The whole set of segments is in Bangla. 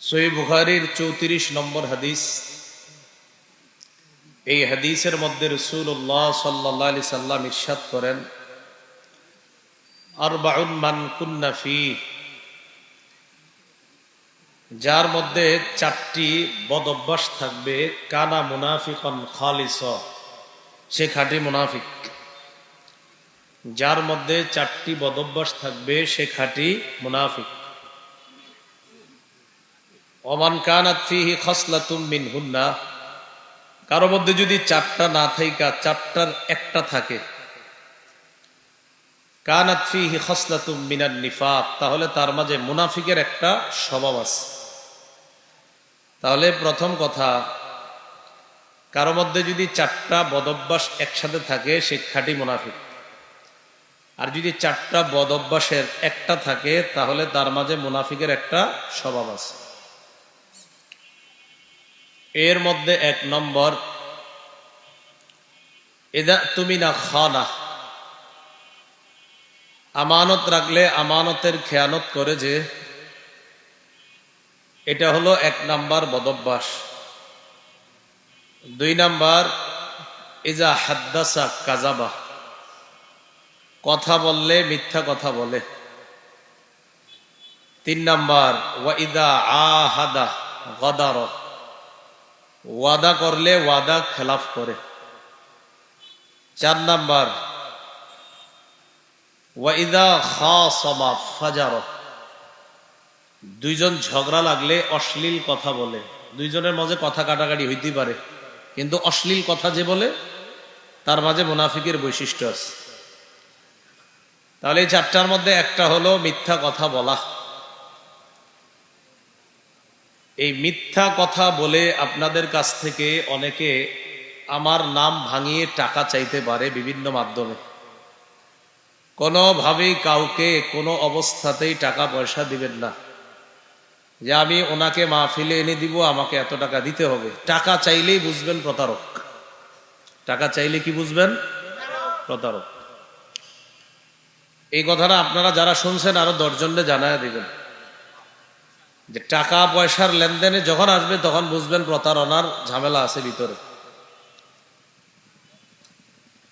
সহিহ বুখারীর 34 নম্বর হাদিস। এই হাদিসের মধ্যে রাসূলুল্লাহ সাল্লাল্লাহু আলাইহি সাল্লাম ইরশাদ করেন, আরবাউন মান কুন্না ফি, যার মধ্যে চারটি বদ অভ্যাস থাকবে, কানা মুনাফিকান খালিসা, সে খাঁটি মুনাফিক। যার মধ্যে চারটি বদ অভ্যাস থাকবে সে খাঁটি মুনাফিক। ওমান কানাত ফিহি খাসলাতুম মিনহুন্না, কারো মধ্যে যদি চারটা না থাকা চারটার একটা থাকে, কানাত ফিহি খাসলাতুম মিনান নিফাক, তাহলে তার মাঝে মুনাফিকের একটা স্বভাব আছে। তাহলে প্রথম কথা, কারো মধ্যে যদি চারটা বদঅভ্যাস একসাথে থাকে সে খাঁটি মুনাফিক। আর যদি চারটা বদঅভ্যাসের একটা থাকে তাহলে তার মাঝে মুনাফিকের একটা স্বভাব আছে। এর মধ্যে এক নম্বর, ইদা তুমিনা খানা, আমানত রাখলে আমানতের খেয়ানত করে যে, এটা হলো এক নাম্বার বদঅভ্যাস। দুই নাম্বার, ইজা হাদ্দাসা কাজাবা, কথা বললে মিথ্যা কথা বলে। তিন নাম্বার, ওয়া ইদা আহাদা গাদার, ওয়াদা করলে ওয়াদা খেলাফ করে। চার নাম্বার, ওয়া ইদা খাসামা ফাজার, দুইজন ঝগড়া লাগলে অশ্লীল কথা বলে। দুইজনের মাঝে কথা কাটাকাটি হইতে পারে, কিন্তু অশ্লীল কথা যে বলে তার মাঝে মুনাফিকের বৈশিষ্ট্য আছে। তাহলে এই চারটার মধ্যে একটা হলো মিথ্যা কথা বলা। এই মিথ্যা কথা বলে আপনাদের কাছ থেকে অনেকে আমার নাম ভাঙিয়ে টাকা চাইতে পারে বিভিন্ন মাধ্যমে। কোনোভাবেই কাউকে কোনো অবস্থাতেই টাকা পয়সা দিবেন না যে আমি ওনাকে মাহফিলে এনে দিব, আমাকে এত টাকা দিতে হবে। টাকা চাইলেই বুঝবেন প্রতারক। টাকা চাইলে কি বুঝবেন? প্রতারক। এই কথাটা আপনারা যারা শুনছেন আরো 10 জনকে জানায় দিবেন যে টাকা পয়সার লেনদেনে যখন আসবে তখন বুঝবেন প্রতারণার ঝামেলা আছে ভিতরে।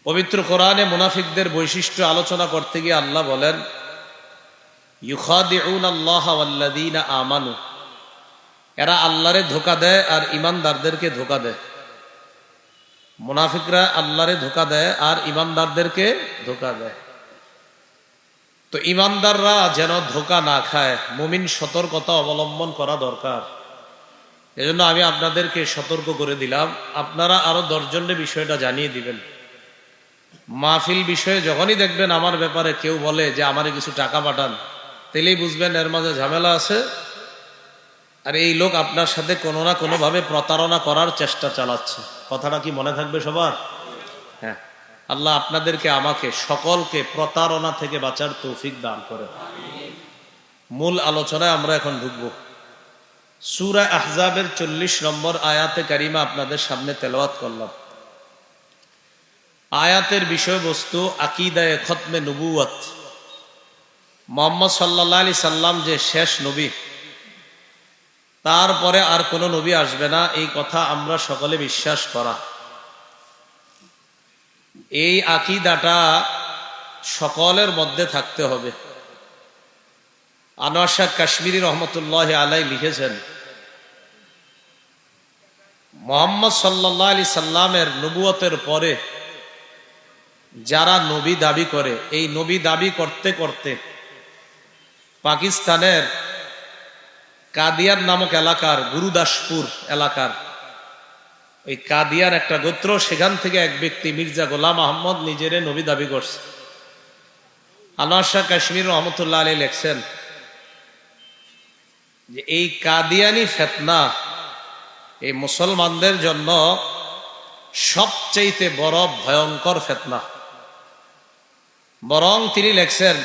পবিত্র কোরআনে মুনাফিকদের বৈশিষ্ট্য আলোচনা করতে গিয়ে আল্লাহ বলেন, ইউখাদিউনাল্লাহ ওয়াল্লাযীনা আমানু, এরা আল্লাহরে ধোঁকা দেয় আর ঈমানদারদেরকে ধোঁকা দেয়। মুনাফিকরা আল্লাহরে ধোঁকা দেয় আর ঈমানদারদেরকে ধোঁকা দেয়। তো ঈমানদাররা যেন ধোঁকা না খায়, মুমিন সতর্কতা অবলম্বন করা দরকার। এজন্য আমি আপনাদেরকে সতর্ক করে দিলাম, আপনারা আরো 10 জনের বিষয়টা জানিয়ে দিবেন। মাহফিল বিষয়ে যখনই দেখবেন আমার ব্যাপারে কেউ বলে যে আমারে কিছু টাকা পাঠান, তাহলেই বুঝবেন এর মাঝে ঝামেলা আছে। আর এই লোক আপনার সাথে কোনো না কোনো ভাবে প্রতারণা করার চেষ্টা চালাচ্ছে। কথাটা কি মনে থাকবে সবার? হ্যাঁ, আল্লাহ আপনাদেরকে আমাকে সকলকে প্রতারণা থেকে বাঁচার তৌফিক দান করে। মূল আলোচনায় আমরা এখন ঢুকব। সূরা আহজাবের 40 নম্বর আয়াতে কারিমা আপনাদের সামনে তেলাওয়াত করলাম। আয়াতের বিষয়বস্তু আকীদায়ে খতমে নবুয়ত। মুহাম্মদ সাল্লাল্লাহু আলাইহি সাল্লাম যে শেষ নবী, তারপরে আর কোনো নবী আসবে না, এই কথা আমরা সকলে বিশ্বাস করা। এই আকীদাটা সকলের মধ্যে থাকতে হবে। আনোয়ার শাহ কাশ্মীরি রহমতুল্লাহ আলাই লিখেছেন, মুহাম্মদ সাল্লাল্লাহু আলাইহি সাল্লামের নবুয়তের পরে যারা নবী দাবি করে, এই নবী দাবি করতে করতে পাকিস্তানের কাদিয়ান নামক এলাকার গুরুদাসপুর এলাকার ওই কাদিয়ার একটা গোত্র, সেখান থেকে এক ব্যক্তি মির্জা গোলাম আহমদ নিজেরে নবী দাবি করছে। আনোয়ার শাহ কাশ্মীর রহমতুল্লাহ আলী লেখছেন যে এই কাদিয়ানি ফিতনা এই মুসলমানদের জন্য সবচেয়ে বড় ভয়ঙ্কর ফিতনা। বরং তিনি লেখছেন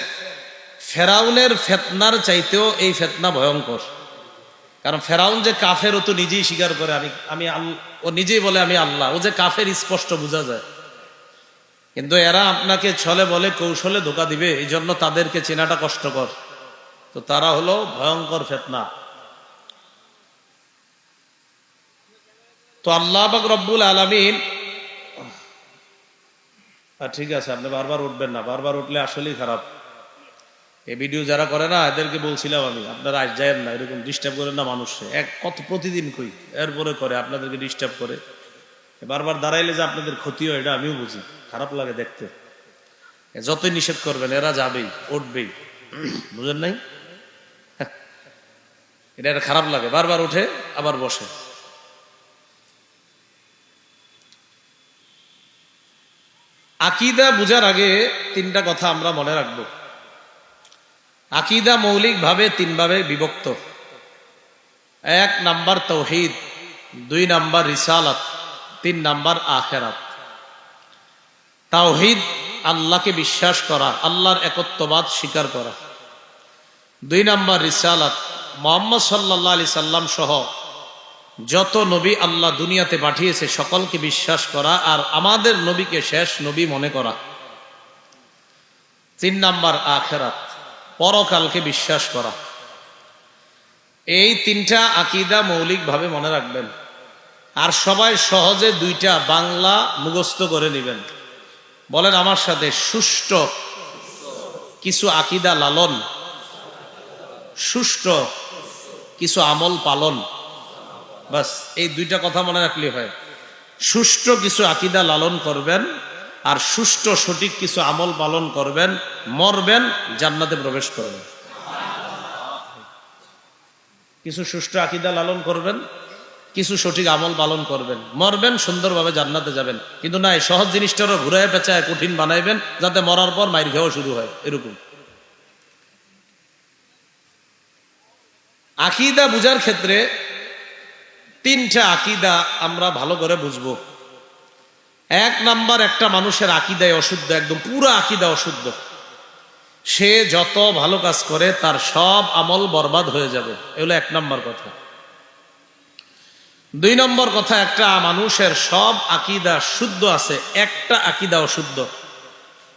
ফেরাউনের ফিতনার চাইতেও এই ফিতনা ভয়ঙ্কর। কারণ ফেরাউন যে কাফের, ও তো নিজেই স্বীকার করে আমি ও নিজেই বলে আমি আল্লাহ, ও যে কাফের স্পষ্ট বোঝা যায়। কিন্তু এরা আপনাকে ছলে বলে কৌশলে ধোঁকা দিবে, এই জন্য তাদেরকে চেনাটা কষ্টকর। তো তারা হলো ভয়ঙ্কর ফিতনা। তো আল্লাহ পাক রব্বুল আলামিন, ঠিক আছে আপনি বারবার উঠবেন না, বারবার উঠলে আসলেই খারাপ। এই ভিডিও যারা করে না এদেরকে বলছিলাম আমি, আপনারা আজ যায়েন না, এরকম ডিস্টার্ব করেন না মানুষকে। কত প্রতিদিন কই, এরপরে করে আপনাদেরকে ডিস্টার্ব করে, বারবার দাঁড়াইলে যে আপনাদের ক্ষতি হয় এটা আমিও বুঝি, খারাপ লাগে দেখতে। যতই নিষেধ করবেন এরা যাবেই, উঠবেই, বুঝেন নাই? এটা খারাপ লাগে, বারবার উঠে আবার বসে। আকীদা বুঝার আগে তিনটা কথা আমরা মনে রাখব। আকীদা মৌলিকভাবে তিন ভাবে বিভক্ত। 1 নাম্বার তাওহীদ, 2 নাম্বার রিসালাত, 3 নাম্বার আখিরাত। তাওহীদ আল্লাহকে বিশ্বাস করা, আল্লাহর একত্ববাদ স্বীকার করা। 2 নাম্বার রিসালাত, মুহাম্মদ সাল্লাল্লাহু আলাইহি সাল্লাম সহ যত নবী আল্লাহ দুনিয়াতে পাঠিয়েছে সকলকে বিশ্বাস করা আর আমাদের নবীকে শেষ নবী মনে করা। 3 নাম্বার আখিরাত, পরকালকে বিশ্বাস করা। এই তিনটা আকীদা মৌলিকভাবে মনে রাখবেন। আর সবাই সহজে 2টা বাংলা মুখস্থ করে নেবেন। বলেন আমার সাথে, সুষ্ঠু কিছু আকীদা লালন, সুষ্ঠু কিছু আমল পালন। বাস এই 2টা কথা মনে রাখলে হয়। সুষ্ঠু কিছু আকীদা লালন করবেন আর সুষ্ঠু সঠিক কিছু আমল পালন করবেন, মরবেন জান্নাতে প্রবেশ করবেন। কিছু সুষ্ঠু আকীদা লালন করবেন, কিছু সঠিক আমল পালন করবেন, মরবেন সুন্দরভাবে জান্নাতে যাবেন। কিন্তু না, এই সহজ জিনিসটারও ঘুরায় পেঁচায় কঠিন বানাইবেন যাতে মরার পর মাইর খাওয়া শুরু হয়, এরকম। আকীদা বুঝার ক্ষেত্রে 3টা আকীদা আমরা ভালো করে বুঝবো। 1 নাম্বার, একটা মানুষের আকীদায় অশুদ্ধ, একদম পুরো আকীদা অশুদ্ধ। সে যত ভালো কাজ করে তার সব আমল বরবাদ হয়ে যাবে, এগুলো 1 নাম্বার কথা। 2 নম্বর কথা, একটা মানুষের সব আকীদা শুদ্ধ আছে, একটা আকীদা অশুদ্ধ।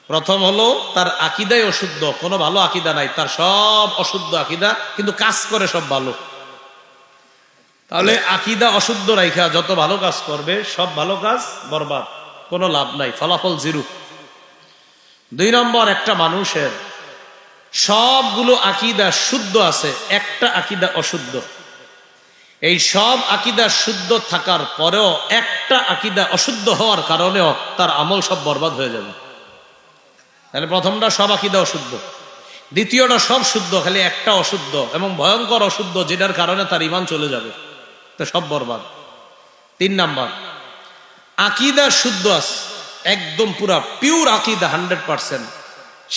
প্রথম হলো তার আকীদাই অশুদ্ধ, কোনো ভালো আকীদা নাই, তার সব অশুদ্ধ আকীদা, কিন্তু কাজ করে সব ভালো। তাহলে আকীদা অশুদ্ধ রাইখা যত ভালো কাজ করবে সব ভালো কাজ বরবাদ, কোনো লাভ নাই, ফলাফল 0। 2 নম্বর, একটা মানুষের সবগুলো আকীদা শুদ্ধ আছে, একটা আকীদা অশুদ্ধ। এই সব আকীদা শুদ্ধ থাকার পরেও একটা আকীদা অশুদ্ধ হওয়ার কারণেও তার আমল সব বরবাদ হয়ে যাবে। তাহলে প্রথমটা সব আকীদা অশুদ্ধ, দ্বিতীয়টা সব শুদ্ধ, খালি একটা অশুদ্ধ এবং ভয়ঙ্কর অশুদ্ধ, যেটার কারণে তার ঈমান চলে যাবে, তো সব বরবাদ। 3 নাম্বার, আকীদা শুদ্ধ আছে, একদম পুরা পিওর আকীদা 100%।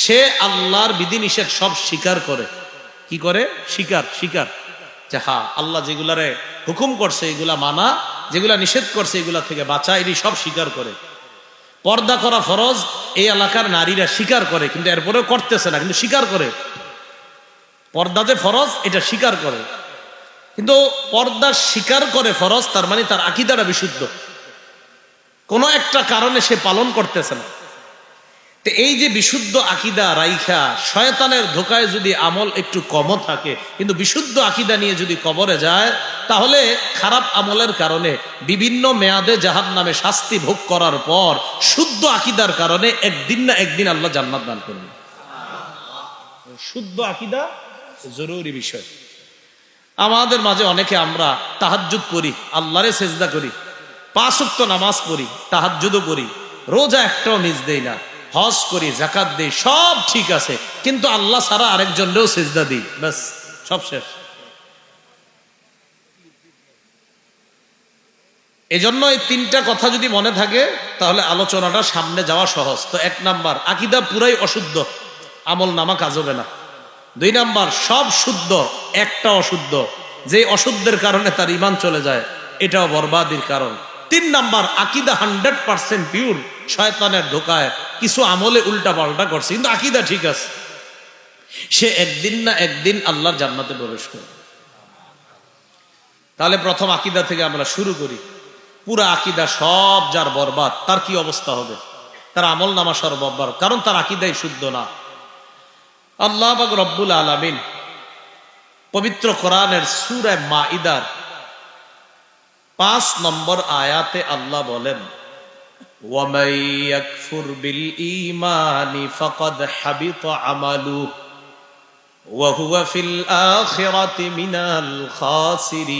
সে আল্লাহর বিধিনিষেধ সব স্বীকার করে। কি করে? স্বীকার যে হ্যাঁ আল্লাহ যেগুলারে হুকুম করছে এগুলা মানা, যেগুলা নিষেধ করছে এগুলা থেকে বাঁচা, এটি সব স্বীকার করে। পর্দা করা ফরজ এই এলাকার নারীরা স্বীকার করে, কিন্তু এরপরেও করতেছে না, কিন্তু স্বীকার করে। পর্দা যে ফরজ এটা স্বীকার করে, কিন্তু পর্দা স্বীকার করে ফরজ, তার মানে তার আকীদাটা বিশুদ্ধ, কোনো একটা কারণে সে পালন করতেছে না। তো এই যে বিশুদ্ধ আকীদা রাইখা শয়তানের ধোকায় যদি আমল একটু কমও থাকে, কিন্তু বিশুদ্ধ আকীদা নিয়ে যদি কবরে যায়, তাহলে খারাপ আমলের কারণে বিভিন্ন মেয়াদে জাহান্নামে শাস্তি ভোগ করার পর শুদ্ধ আকীদার কারণে একদিন না একদিন আল্লাহ জান্নাত দান করবে। শুদ্ধ আকীদা জরুরি বিষয়। আমাদের মাঝে অনেকে আমরা তাহাজ্জুদ করি, আল্লাহরে সেজদা করি, 5 ওয়াক্ত নামাজ পড়ি, তাহাজ্জুদও করি, রোজা একটাও মিস দেই না, হজ করি, যাকাত দেই, সব ঠিক আছে, কিন্তু আল্লাহ ছাড়া আরেকজনেরও সেজদা দিই, ব্যাস সব শেষ। এজন্য এই 3টা কথা যদি মনে থাকে তাহলে আলোচনাটা সামনে যাওয়া সহজ। তো 1 নাম্বার, আকীদা পুরাই অশুদ্ধ, আমল নামা কাজ হবে না। 2 নাম্বার, সব শুদ্ধ, একটা অশুদ্ধ, যে অশুদ্ধের কারণে তার ঈমান চলে যায়, এটাও বরবাদির কারণ। 3 নাম্বার, আকীদা 100% পিওর, শয়তানের ধোকায় কিছু আমলে উল্টা পাল্টা করছে, কিন্তু আকীদা ঠিক আছে, সে একদিন না একদিন আল্লাহর জান্নাতে প্রবেশ করবে। তাহলে প্রথম আকীদা থেকে আমরা শুরু করি। পুরা আকীদা সব যার বরবাদ, তার কি অবস্থা হবে? তার আমল নামা সব বরবাদ, কারণ তার আকীদাই শুদ্ধ না। আল্লাহ পাক রব্বুল আলামিন পবিত্র কোরআনের সূরা মাইদার 5 নম্বর আয়াতে আল্লাহ বলেন, ওয়ামাই ইয়াকফুর বিল ঈমানি ফাকাদ হাবিতা আমালুহু ওয়া হুয়া ফিল আখিরাতি মিনাল খাসিরিন।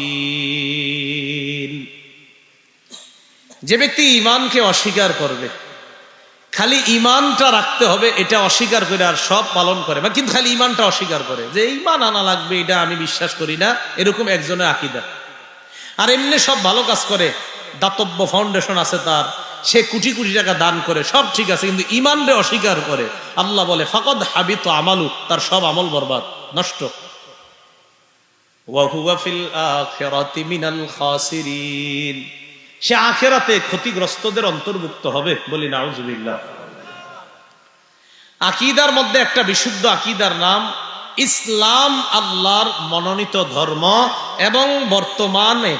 যে ব্যক্তি ঈমানকে অস্বীকার করবে, খালি ঈমানটা রাখতে হবে এটা অস্বীকার করে আর সব পালন করে, বা কিন্তু খালি ঈমানটা অস্বীকার করে যে ঈমান আনা লাগবে এটা আমি বিশ্বাস করি না, এরকম একজনের আকীদা। আর এমনি সব ভালো কাজ করে, দাতব্য ফাউন্ডেশন আছে তার, সে কোটি কোটি টাকা দান করে, সব ঠিক আছে, কিন্তু ঈমানকে অস্বীকার করে, আল্লাহ বলে ফাকাদ হাবিতা আমালু, তার সব আমল বরবাদ, নষ্ট। ওয়া হুয়া ফিল আখিরাতি মিনাল খাসিরিন, সে আখিরাতে ক্ষতিগ্রস্তদের অন্তর্ভুক্ত হবে। বলি নাউজুবিল্লাহ। আকীদার মধ্যে একটা বিশুদ্ধ আকীদার নাম ইসলাম, আল্লাহর মনোনীত ধর্ম। এবং বর্তমানে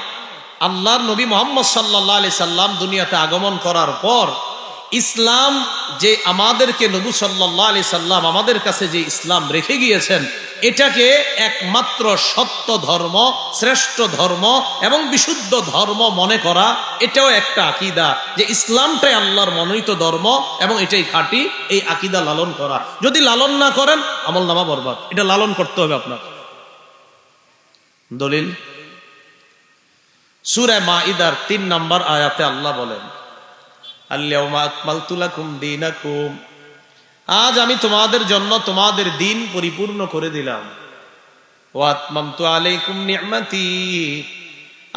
আল্লাহর নবী মুহাম্মদ সাল্লাল্লাহু আলাইহি সাল্লাম দুনিয়াতে আগমন করার পর ইসলাম যে আমাদেরকে নবী সাল্লাল্লাহু আলাইহি সাল্লাম আমাদের কাছে যে ইসলাম রেখে গিয়েছেন, এটাকে একমাত্র সত্য ধর্ম, শ্রেষ্ঠ ধর্ম এবং বিশুদ্ধ ধর্ম মনে করা, এটাও একটা আকীদা যে ইসলামটাই আল্লাহর মনোনীত ধর্ম এবং এটাই খাঁটি। এই আকীদা লালন করা, যদি লালন না করেন আমলনামা বরবাদ। এটা লালন করতে হবে আপনার। দলিল সূরা মাঈদার 3 নম্বর আয়াতে আল্লাহ বলেন, আল-ইয়াওমা আকমালতু লাকুম দীনাকুম, আজ আমি তোমাদের জন্য তোমাদের দিন পরিপূর্ণ করে দিলাম। ওয়া আতমামতু আলাইকুম নি'মাতি,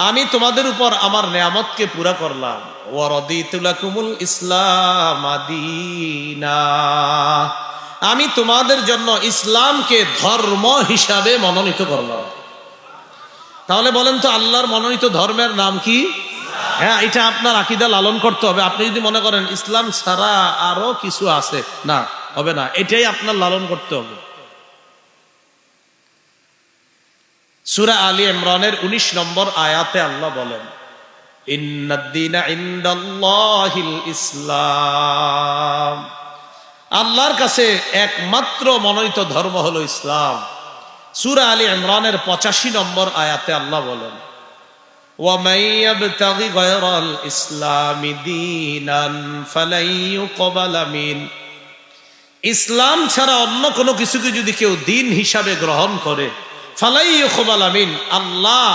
আমি তোমাদের উপর আমার নেয়ামতকে পুরা করলাম। ওয়া রাদিতু লাকুমুল ইসলাম দীনা, আমি তোমাদের জন্য ইসলামকে ধর্ম হিসাবে মনোনীত করলাম। তাহলে বলেন তো আল্লাহর মনোনীত ধর্মের নাম কি? হ্যাঁ, এটা আপনার আকীদা লালন করতে হবে। আপনি যদি মনে করেন ইসলাম ছাড়া আরো কিছু আছে, না, হবে না, এটাই আপনার লালন করতে হবে। সূরা আলী ইমরানের 19 নম্বর আয়াতে আল্লাহ বলেন, ইন্নাদ-দীনা ইনদাল্লাহিল ইসলাম, আল্লাহর কাছে একমাত্র মনোনীত ধর্ম হলো ইসলাম। সূরা আলী ইমরানের 85 নম্বর আয়াতে আল্লাহ বলেন, وَمَن يَبْتَغِ غَيْرَ الْإِسْلَامِ دِينًا فَلَن يُقْبَلَ مِنْهُ, ইসলাম ছাড়া অন্য কোনো কিছুকে যদি কেউ দিন হিসাবে গ্রহণ করে, ফালাই ইউকবালা মিন, আল্লাহ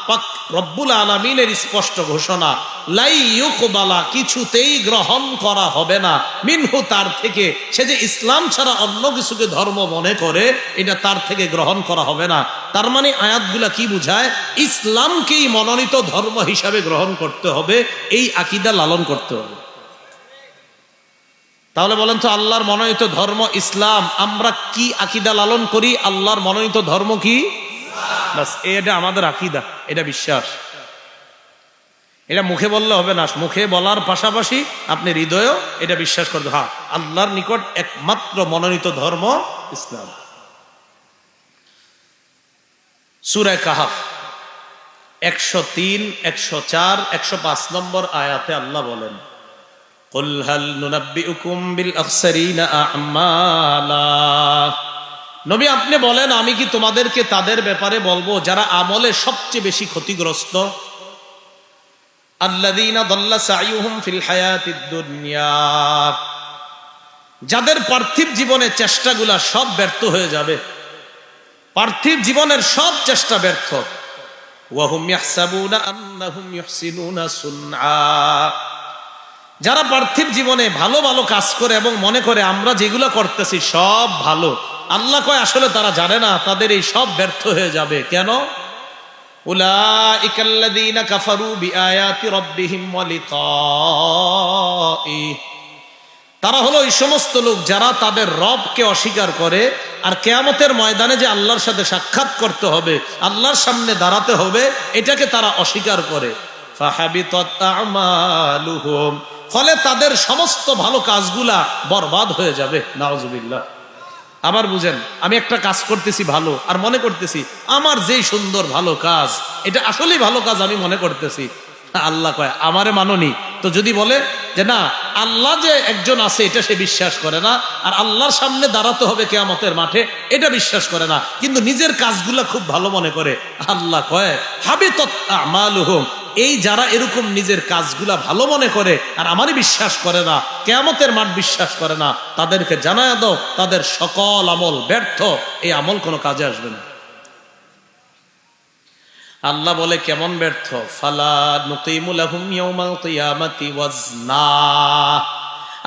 পাক রব্বুল আলামিনের স্পষ্ট ঘোষণা, লাই ইউকবালা, কিছুতেই গ্রহণ করা হবে না, মিনহু, তার থেকে। সে যে ইসলাম ছাড়া অন্য কিছুকে ধর্ম মনে করে, এটা তার থেকে গ্রহণ করা হবে না। তার মানে আয়াতগুলা কি বুঝায়? ইসলামকেই মনোনীত ধর্ম হিসাবে গ্রহণ করতে হবে, এই আকীদা লালন করতে হবে। তাহলে বলেন তো আল্লাহর মনোনীত ধর্ম ইসলাম, আমরা কি আকীদা লালন করি? আল্লাহর মনোনীত ধর্ম কি? বাস, এটা আমাদের আকীদা, এটা বিশ্বাস। এটা মুখে বললে হবে না, মুখে বলার পাশাপাশি আপনি হৃদয়েও এটা বিশ্বাস করতে, হ্যাঁ আল্লাহর নিকট একমাত্র মনোনীত ধর্ম ইসলাম। সূরা কাহফ 103, 104, 105 নম্বর আয়াতে আল্লাহ বলেন, কুল হাল নুনাব্বিউকুম বিল আখসারিনা আ'মালা, নবী আপনি বলেন আমি কি তোমাদেরকে তাদের ব্যাপারে বলবো যারা আমলে সবচেয়ে বেশি ক্ষতিগ্রস্ত? আল্লাযীনা দাল্লা সাইয়ুহুম ফিল হায়াতিদ দুনিয়া, যাদের পার্থিব জীবনে চেষ্টাগুলা সব ব্যর্থ হয়ে যাবে, পার্থিব জীবনের সব চেষ্টা ব্যর্থ। ওয়া হুম ইয়াহসাবুনা আন্নাহুম ইউহসিনুনা সুনআ, যারা পার্থিব জীবনে ভালো ভালো কাজ করে এবং মনে করে আমরা যেগুলো করতেছি সব ভালো, আল্লাহ কয় আসলে তারা জানে না তাদের এই সব ব্যর্থ হয়ে যাবে। কেন? উলাইকাল্লাযীনা কাফারু বিআয়াতি রাব্বিহিম ওয়া লিকাঈহি, তারা হলো এই সমস্ত লোক যারা তাদের রবকে অস্বীকার করে আর কিয়ামতের ময়দানে যে আল্লাহর সাথে সাক্ষাৎ করতে হবে, আল্লাহর সামনে দাঁড়াতে হবে, এটাকে তারা অস্বীকার করে। ফাহাবিতাত আমালুহুম, ফলে তাদের সমস্ত ভালো কাজগুলা বরবাদ হয়ে যাবে। নাউজুবিল্লাহ। আবার বুঝেন, আমি একটা কাজ করতেছি ভালো আর মনে করতেছি আমার যেই সুন্দর ভালো কাজ, এটা আসলেই ভালো কাজ আমি মনে করতেছি, আল্লাহ কয় আমারে মাননি তো? যদি বলে যে না আল্লাহ যে একজন আছে এটা সে বিশ্বাস করে না, আর আল্লাহর সামনে দাঁড়াতে হবে কিয়ামতের মাঠে এটা বিশ্বাস করে না, কিন্তু নিজের কাজগুলা খুব ভালো মনে করে, আল্লাহ কয় হাবিতাত আমালুহুম, এই যারা এরকম নিজের কাজগুলা ভালো মনে করে আর আমারই বিশ্বাস করে না, কিয়ামতের মাঠ বিশ্বাস করে না, তাদেরকে জানায় দাও তাদের সকল আমল ব্যর্থ, এই আমল কোনো কাজে আসবে না। আল্লাহ বলে কেমন ব্যর্থ? ফালা নুকিমু লাহুম ইয়াউমাল কিয়ামাতি ওয়াজনা,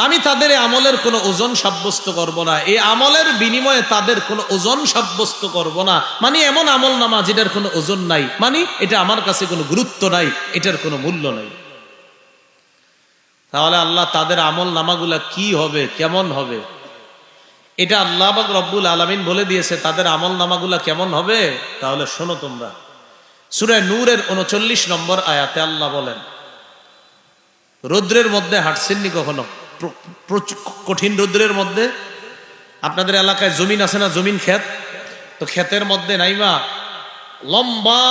আমি তাদের আমলের কোনো ওজন সাব্যস্ত করব না, এই আমলের বিনিময়ে তাদের কোনো ওজন সাব্যস্ত করব না। মানে এমন আমল নামা যেটার কোনো ওজন নাই, মানে এটা আমার কাছে কোনো গুরুত্ব নাই, এটার কোনো মূল্য নাই। তাহলে আল্লাহ তাদের আমল নামাগুলা কি হবে, কেমন হবে, এটা আল্লাহ পাক রব্বুল আলামিন বলে দিয়েছে তাদের আমল নামাগুলা কেমন হবে। তাহলে শোনো তোমরা, সূরা নূরের 39 নম্বর আয়াতে আল্লাহ বলেন, রৌদ্রের মধ্যে হাঁটছেননি কখনো? কঠিন রৌদ্রের মধ্যে আপনাদের এলাকায় জমিন আছে না, জমিন ক্ষেত, তো ক্ষেতের মধ্যে নাইমা লম্বা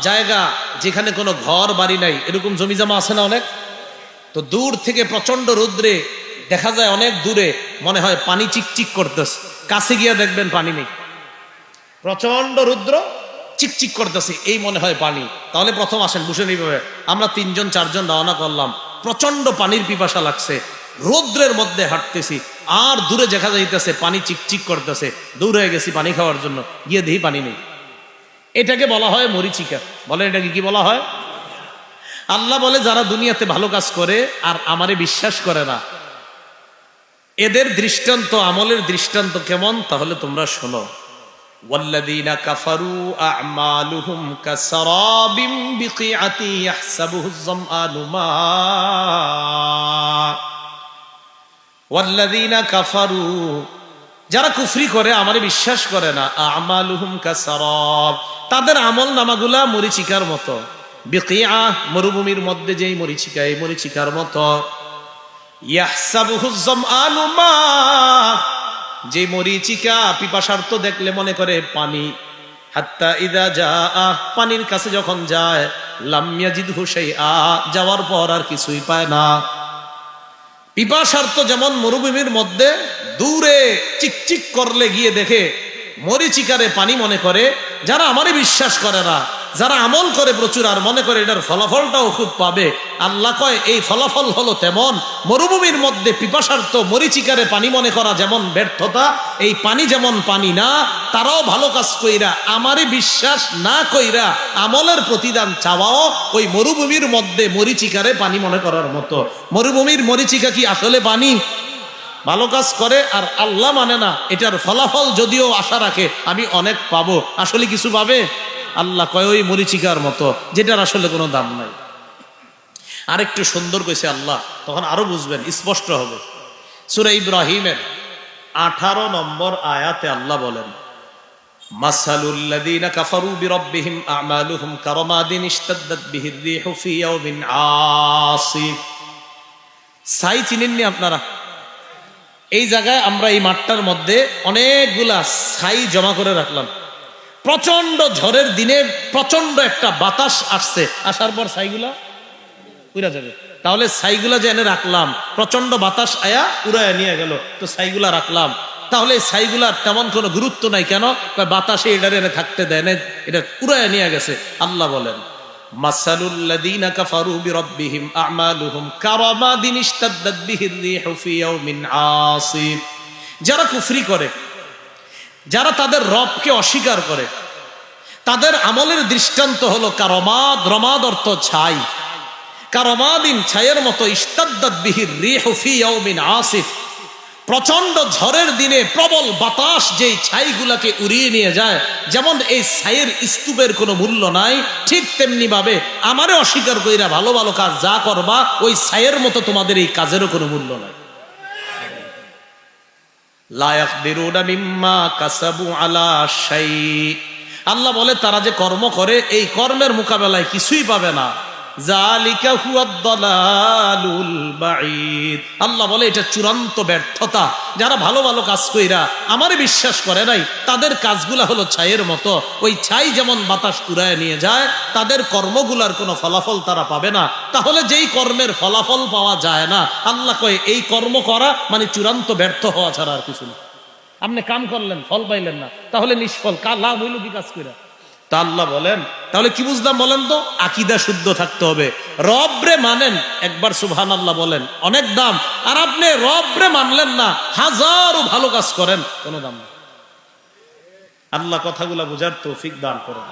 জায়গা যেখানে কোনো ঘর বাড়ি নাই, এরকম জমি জমা আছে না অনেক, তো দূর থেকে প্রচন্ড রৌদ্রে দেখা যায় অনেক দূরে মনে হয় পানি চিকচিক করতেছে, কাছে গিয়া দেখবেন পানি নেই, প্রচন্ড রৌদ্র চিকচিক করতেছে, এই মনে হয় পানি। তাহলে প্রথম আসেন বুঝে নিবে, আমরা 3জন 4জন রওনা করলাম, প্রচন্ড পানির পিপাসা লাগছে, রৌদ্রের মধ্যে হাঁটতেছি, আর দূরে দেখা যাইতেছে পানি চিকচিক করতেছে, দৌড়ে গেছি পানি খাওয়ার জন্য, গিয়ে দেখি পানি নেই। এটাকে বলা হয় মরিচিকা। বলেন এটাকে কি বলা হয়? আল্লাহ বলে যারা দুনিয়াতে ভালো কাজ করে আর আমারে বিশ্বাস করে না, এদের দৃষ্টান্ত, আমলের দৃষ্টান্ত কেমন তাহলে তোমরা শোনো। ওয়াল্লাযীনা কাফারু আ'মালুহুম কাসরাবিম বিকিআতি ইয়াহসাবুহুজ যামআনু মা, ওয়াল্লাযীনা কাফারু, যারা কুফরি করে আমারে বিশ্বাস করে না, আ'মালুহুম কাসরাব, তাদের আমল নামাগুলা মরিচিকার মতো, বিকিআ মরুভূমির মধ্যে যেই মরিচিকা, এই মরিচিকার মতো, ইয়াহসাবুহুজ যামআনু মা, যে মরিচিকা পিপাসার্ত দেখলে মনে করে পানি, হাত্তা ইযা জাআ, পানির কাছে যখন যায়, লাম ইয়াজিদহু শাইআ, যাওয়ার পর আর কিছুই পায় না। পিপাসার্ত যেমন মরুভূমির মধ্যে দূরে চিকচিক করলে গিয়ে দেখে মরিচিকারে পানি মনে করে, যারা আমারে বিশ্বাস করে না, যারা আমল করে প্রচুর আর মনে করে এটার ফলাফলটাও খুব পাবে, আল্লাহ কয় এই ফলাফল হলো তেমন। মরুভূমির মধ্যে পিপাসার্ত মরিচিকারে পানি মনে করা যেমন ব্যর্থতা, এই পানি যেমন পানি না, তারাও ভালো কাজ কইরা আমারে বিশ্বাস না কইরা আমলের প্রতিদান চাওয়াও ওই মরুভূমির মধ্যে মরিচিকারে পানি মনে করার মতো। মরুভূমির মরিচিকা কি আসলে পানি? ভালো কাজ করে আর আল্লাহ মানে না, এটার ফলাফল যদিও আশা রাখে আমি অনেক পাবো, আসলে কিছু পাবে? আল্লাহ কয় ওই মরিচিকার মতো, যেটার আসলে কোনো দাম নাই। আরেকটু সুন্দর কইছে আল্লাহ, তখন আরো বুঝবেন, স্পষ্ট হবে। সূরা ইব্রাহিমের 18 নম্বর আয়াতে আল্লাহ বলেন, মাসালুল লাযীনা কাফারু বিরাব্বিহিম আ'মালুহুম কারামাদিন ইশতাদ্দাত বিহির রিহু ফি ইয়াউমিন আসিফ। ছাই চিনেননি আপনারা? এই জায়গায় আমরা এই মাঠটার মধ্যে অনেকগুলা ছাই জমা করে রাখলাম, প্রচন্ড ঝড়ের দিনে প্রচন্ড একটা বাতাস আসছে, আসার পর ছাইগুলা উড়া যাবে। তাহলে ছাইগুলা যে এনে রাখলাম, প্রচন্ড বাতাস আয়া উড়ায় নিয়ে গেল, তো ছাইগুলা রাখলাম, তাহলে ছাইগুলার তেমন কোনো গুরুত্ব নাই, কেন? বাতাসে এটা এনে থাকতে দেয় না, এটা উড়ায় নিয়ে গেছে। আল্লাহ বলেন, মাসালুল লাযীনা কাফারু বিরাব্বিহিম আ'মালুহুম কারামাদিন ইশতাদ্দাত বিহির রিহু ফি ইয়াউমিন আসিফ। যারা কুফরি করে, যারা তাদের রবকে অস্বীকার করে, তাদের আমলের দৃষ্টান্ত হলো কারমাদ। রমাদ অর্থ ছাই, কারমাদিন ছায়ের মতো, ইশতাদ্দাত বিহির রিহু ফি ইয়াউমিন আসিফ, প্রচন্ড ঝড়ের দিনে প্রবল বাতাস যেই ছাইগুলাকে উড়িয়ে নিয়ে যায়, যেমন এই ছাইয়ের স্তূপের কোনো মূল্য নাই, ঠিক তেমনি ভাবে আমারে অস্বীকার কইরা ভালো ভালো কাজ যা করবা, ওই ছাইয়ের মতো তোমাদের এই কাজেরও কোনো মূল্য নাই। লা ইয়াকদিরুনা মিম্মা কাসাবু আলা শাই, আল্লাহ বলে তারা যে কর্ম করে এই কর্মের মোকাবেলায় কিছুই পাবে না। যালিকা হুয়াদ দালালুল বাঈদ, আল্লাহ বলে এটা চূড়ান্ত ব্যর্থতা। যারা ভালো ভালো কাজ কইরা আমারে বিশ্বাস করে নাই, তাদের কাজগুলা হলো ছাইয়ের মতো, ওই ছাই যেমন বাতাস উড়ায় নিয়ে যায়, তাদের কর্মগুলার কোনো ফলাফল তারা পাবে না। তাহলে যেই কর্মের ফলাফল পাওয়া যায় না, আল্লাহ কয় এই কর্ম করা মানে চূড়ান্ত ব্যর্থ হওয়া ছাড়া আর কিছু না। আপনি কাম করলেন, ফল পাইলেন না, তাহলে নিষ্ফল, লাভ হইল কি কাজ কইরা? তা আল্লাহ বলেন, তাহলে কি বুঝলাম বলেন তো? আকীদা শুদ্ধ থাকতে হবে। রবরে মানেন, একবার সুবহানাল্লাহ বলেন, অনেক দাম। আর আপনি রবরে মানলেন না, হাজারো ভালো কাজ করেন, কোনো দাম না। আল্লাহ কথাগুলা বুঝার তৌফিক দান করেন।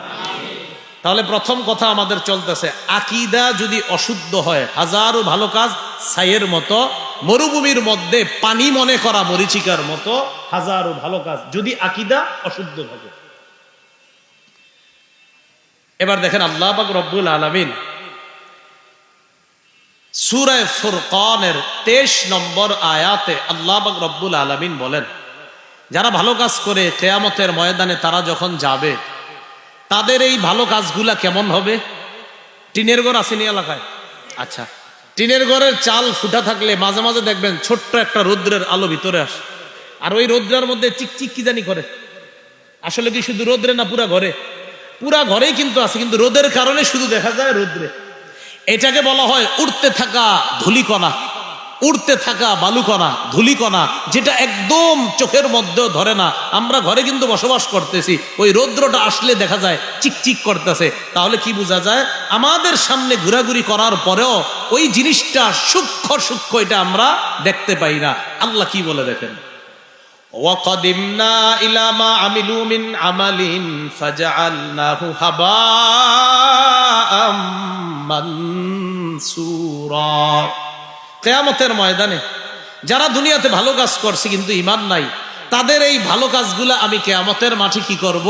তাহলে প্রথম কথা আমাদের চলতেছে, আকীদা যদি অশুদ্ধ হয়, হাজারো ভালো কাজ ছাইয়ের মতো, মরুভূমির মধ্যে পানি মনে করা মরিচিকার মতো হাজারো ভালো কাজ, যদি আকীদা অশুদ্ধ থাকে। এবার দেখেন আল্লাহ পাক রব্বুল আলামিন সূরা ফুরকানের 23 নম্বর আয়াতে আল্লাহ পাক রব্বুল আলামিন বলেন, যারা ভালো কাজ করে কিয়ামতের ময়দানে তারা যখন যাবে, তাদের এই ভালো কাজগুলা কেমন হবে? টিনের ঘর আসেনি এলাকায়? আচ্ছা, টিনের ঘরের চাল ফুটা থাকলে মাঝে মাঝে দেখবেন ছোট্ট একটা রৌদ্রের আলো ভিতরে আসে, আর ওই রৌদ্রের মধ্যে চিকচিক কি জানি করে। আসলে কি শুধু রৌদ্রে না পুরা ঘরে? পুরা ঘরেই কিন্তু আছে, কিন্তু রোদের কারণে শুধু দেখা যায় রৌদ্রে। এটাকে বলা হয় উড়তে থাকা ধূলিকণা, উড়তে থাকা বালুকণা, ধূলিকণা, যেটা একদম চোখের মধ্যেও ধরে না। আমরা ঘরে কিন্তু বসবাস করতেছি, ওই রৌদ্রটা আসলে দেখা যায় চিকচিক করতেছে। তাহলে কি বোঝা যায়? আমাদের সামনে ঘোরাঘুরি করার পরেও ওই জিনিসটা সূক্ষ্ম সূক্ষ্ম, এটা আমরা দেখতে পাই না। আল্লাহ কি বলে দেখেন, وَقَدِمْنَا إِلَى مَا عَمِلُوا مِنْ عَمَلٍ فَجَعَلْنَاهُ هَبَاءً مَنْثُورًا। কিয়ামতের ময়দানে যারা দুনিয়াতে ভালো কাজ করছে কিন্তু ঈমান নাই, তাদের এই ভালো কাজগুলা আমি কিয়ামতের মাঠে কি করব?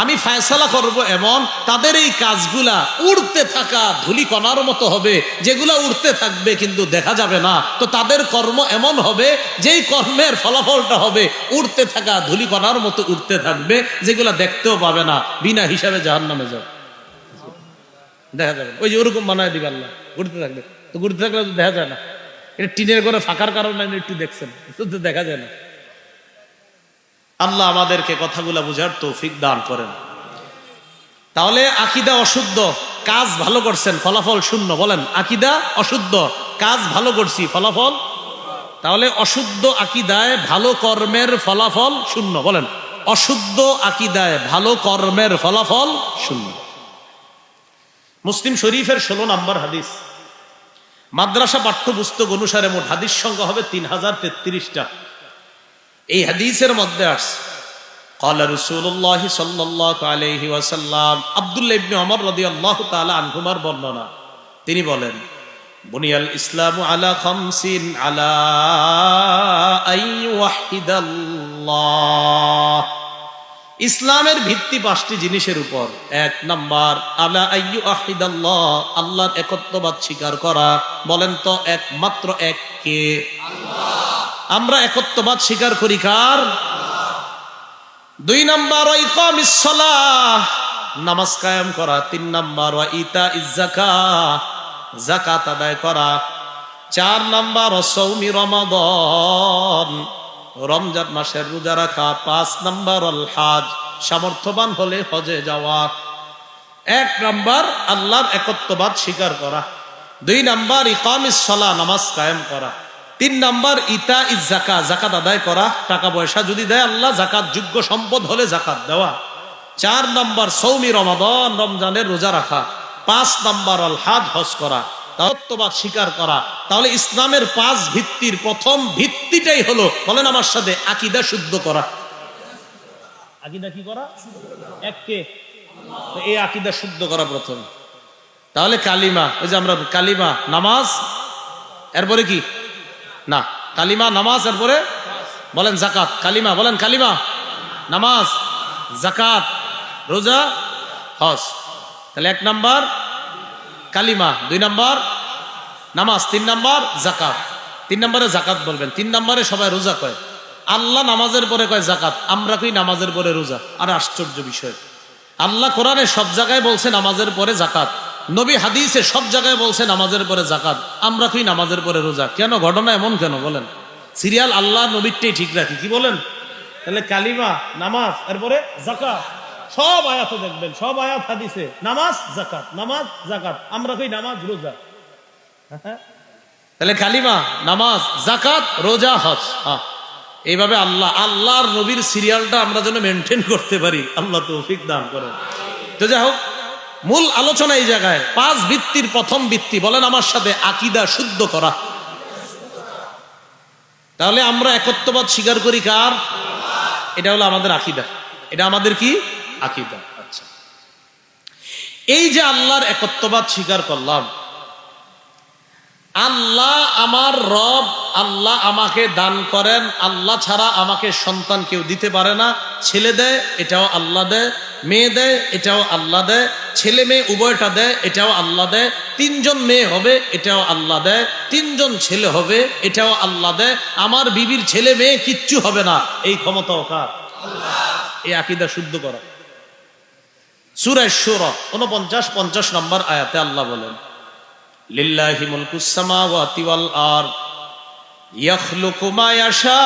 আমি ফয়সালা করব, এমন তাদের এই কাজগুলা উড়তে থাকা ধূলিকণার মতো হবে, যেগুলা উড়তে থাকবে কিন্তু দেখা যাবে না। তো তাদের কর্ম এমন হবে, যেই কর্মের ফলাফলটা হবে উড়তে থাকা ধূলিকণার মতো উড়তে থাকবে, যেগুলা দেখতেও পাবে না, বিনা হিসাবে জাহান্নামে যাবে, দেখা যাবে। ওই যে ওরকম বানায় দিবে আল্লাহ, উড়তে থাকবে। তো উড়তে থাকলে তো দেখা যায় না, এটা টিনের ঘরে ফাঁকার কারণে একটু দেখছেন, তো দেখা যায় না। আল্লাহ আমাদেরকে কথাগুলা বুঝার তৌফিক দান করেন। তাহলে আকীদা অশুদ্ধ, কাজ ভালো করছেন, ফলাফল শূন্য। বলেন, আকীদা অশুদ্ধ, কাজ ভালো করছি, ফলাফল। তাহলে অশুদ্ধ আকীদায় ভালো কর্মের ফলাফল শূন্য। বলেন, অশুদ্ধ আকীদায় ভালো কর্মের ফলাফল শূন্য। মুসলিম শরীফের 16 নম্বর হাদিস। মাদ্রাসা পাঠ্যপুস্তক অনুসারে মোট হাদিস সংখ্যা হবে 3033টা। এই হাদিসের মধ্যে আসছে, قال رسول الله صلى الله عليه وسلم, আব্দুল্লাহ ইবনে ওমর রাদিয়াল্লাহু তাআলা আনহুমার বর্ণনা। তিনি বলেন, বুনিয়াল ইসলামু আলা খামসিন আলা আইয়ুহিদাল্লাহ। ইসলামের ভিত্তি 5টি জিনিসের উপর। 1 নাম্বার আলা আইয়ুহিদাল্লাহ, আল্লাহর একত্ববাদ স্বীকার করা। বলেন তো একমাত্র এক কে? আল্লাহ। আমরা একত্ববাদ স্বীকার করি কার? 2 নাম্বার ইকামিস সালাহ, নামাজ কায়েম করা। 3 নাম্বার ইতাইজ যাকাত, যাকাত আদায় করা। 4 নাম্বার সাওমি রমাদান, রমজান মাসের রোজা রাখা। 5 নাম্বার আল হজ, সামর্থ্যবান হলে হজে যাওয়া। 1 নাম্বার আল্লাহর একত্ববাদ স্বীকার করা। 2 নাম্বার ইকামিস সালাহ, নামাজ কায়েম করা। 3 নাম্বার ইতাইজ যাকাত, যাকাত আদায় করা। টাকা পয়সা যদি দেয় আল্লাহ, যাকাত যোগ্য সম্পদ হলে যাকাত দেওয়া। 4 নাম্বার সাওমি রমাদান, রমজানের রোজা রাখা। 5 নাম্বার আল হজ, হজ করা, একত্ববাদ স্বীকার করা। তাহলে ইসলামের 5 ভিত্তির প্রথম ভিত্তিটাই হলো, বলেন আমার সাথে, আকীদা শুদ্ধ করা। আকীদা কি করা? এককে। তো এই আকীদা শুদ্ধ করা প্রথম। তাহলে কালিমা, ওই যে আমরা কালিমা, নামাজ, এরপরে কি? না, কালিমা, নামাজ, এরপরে বলেন যাকাত। কালিমা বলেন, কালিমা, নামাজ, যাকাত, রোজা, হজ। তাহলে 1 নাম্বার কালিমা, 2 নাম্বার নামাজ, 3 নাম্বার যাকাত। 3 নম্বরে যাকাত বলবেন, 3 নম্বরে সবাই রোজা কয়। আল্লাহ নামাজের পরে কয় যাকাত, আমরা কই নামাজের পরে রোজা। আর আশ্চর্য বিষয়, আল্লাহ কোরআনে সব জায়গায় বলছে নামাজের পরে যাকাত, নবী হাদিসে সব জায়গায় বলছে নামাজের পরে যাকাত, আমরা কই নামাজের পরে রোজা। কেন? ঘটনা এমন কেন বলেন? সিরিয়াল আল্লাহ নবীরটাই ঠিক রাখি, কি বলেন? তাহলে কালিমা, নামাজ, এরপরে যাকাত। সব আয়াতে দেখবেন, সব আয়াত হাদিসে নামাজ যাকাত, নামাজ যাকাত, আমরা কই নামাজ রোজা। তাহলে কালিমা, নামাজ, যাকাত, রোজা, হজ। এইভাবে আল্লাহর নবীর সিরিয়ালটা আমরা যেন মেনটেন করতে পারি, আল্লাহ তৌফিক দান করেন। তো যাই হোক, মূল আলোচনা এই জায়গায় 5 ভিত্তির প্রথম ভিত্তি, বলেন আমার সাথে, আকীদা শুদ্ধ করা। তাহলে আমরা একত্ববাদ স্বীকার করি কার? এটা হলো আমাদের আকীদা। এটা আমাদের কি? আকীদা। আচ্ছা, এই যে আল্লাহর একত্ববাদ স্বীকার করলাম, আল্লাহ আমার রব, আল্লাহ আমাকে দান করেন, আল্লাহ ছাড়া আমাকে সন্তান কেউ দিতে পারে না। ছেলে দেয়, এটাও আল্লাহ দেয়, মেয়ে দেয়, এটাও আল্লাহ দেয়, ছেলে মেয়ে উভয়টা দেয়, এটাও আল্লাহ দেয়, 3 জন মেয়ে হবে, এটাও আল্লাহ দেয়, 3 জন ছেলে হবে, এটাও আল্লাহ দেয়, আমার বিবির ছেলে মেয়ে কিচ্ছু হবে না, এই ক্ষমতাও কার? এই আকীদা শুদ্ধ করা। সূরা শুরা 49-50 নম্বর আয়াতে আল্লাহ বলেন, লিল্লাহি মুলকুস সামাওয়াতি ওয়াল আরদ ইয়াখলুকু মা ইয়াশা।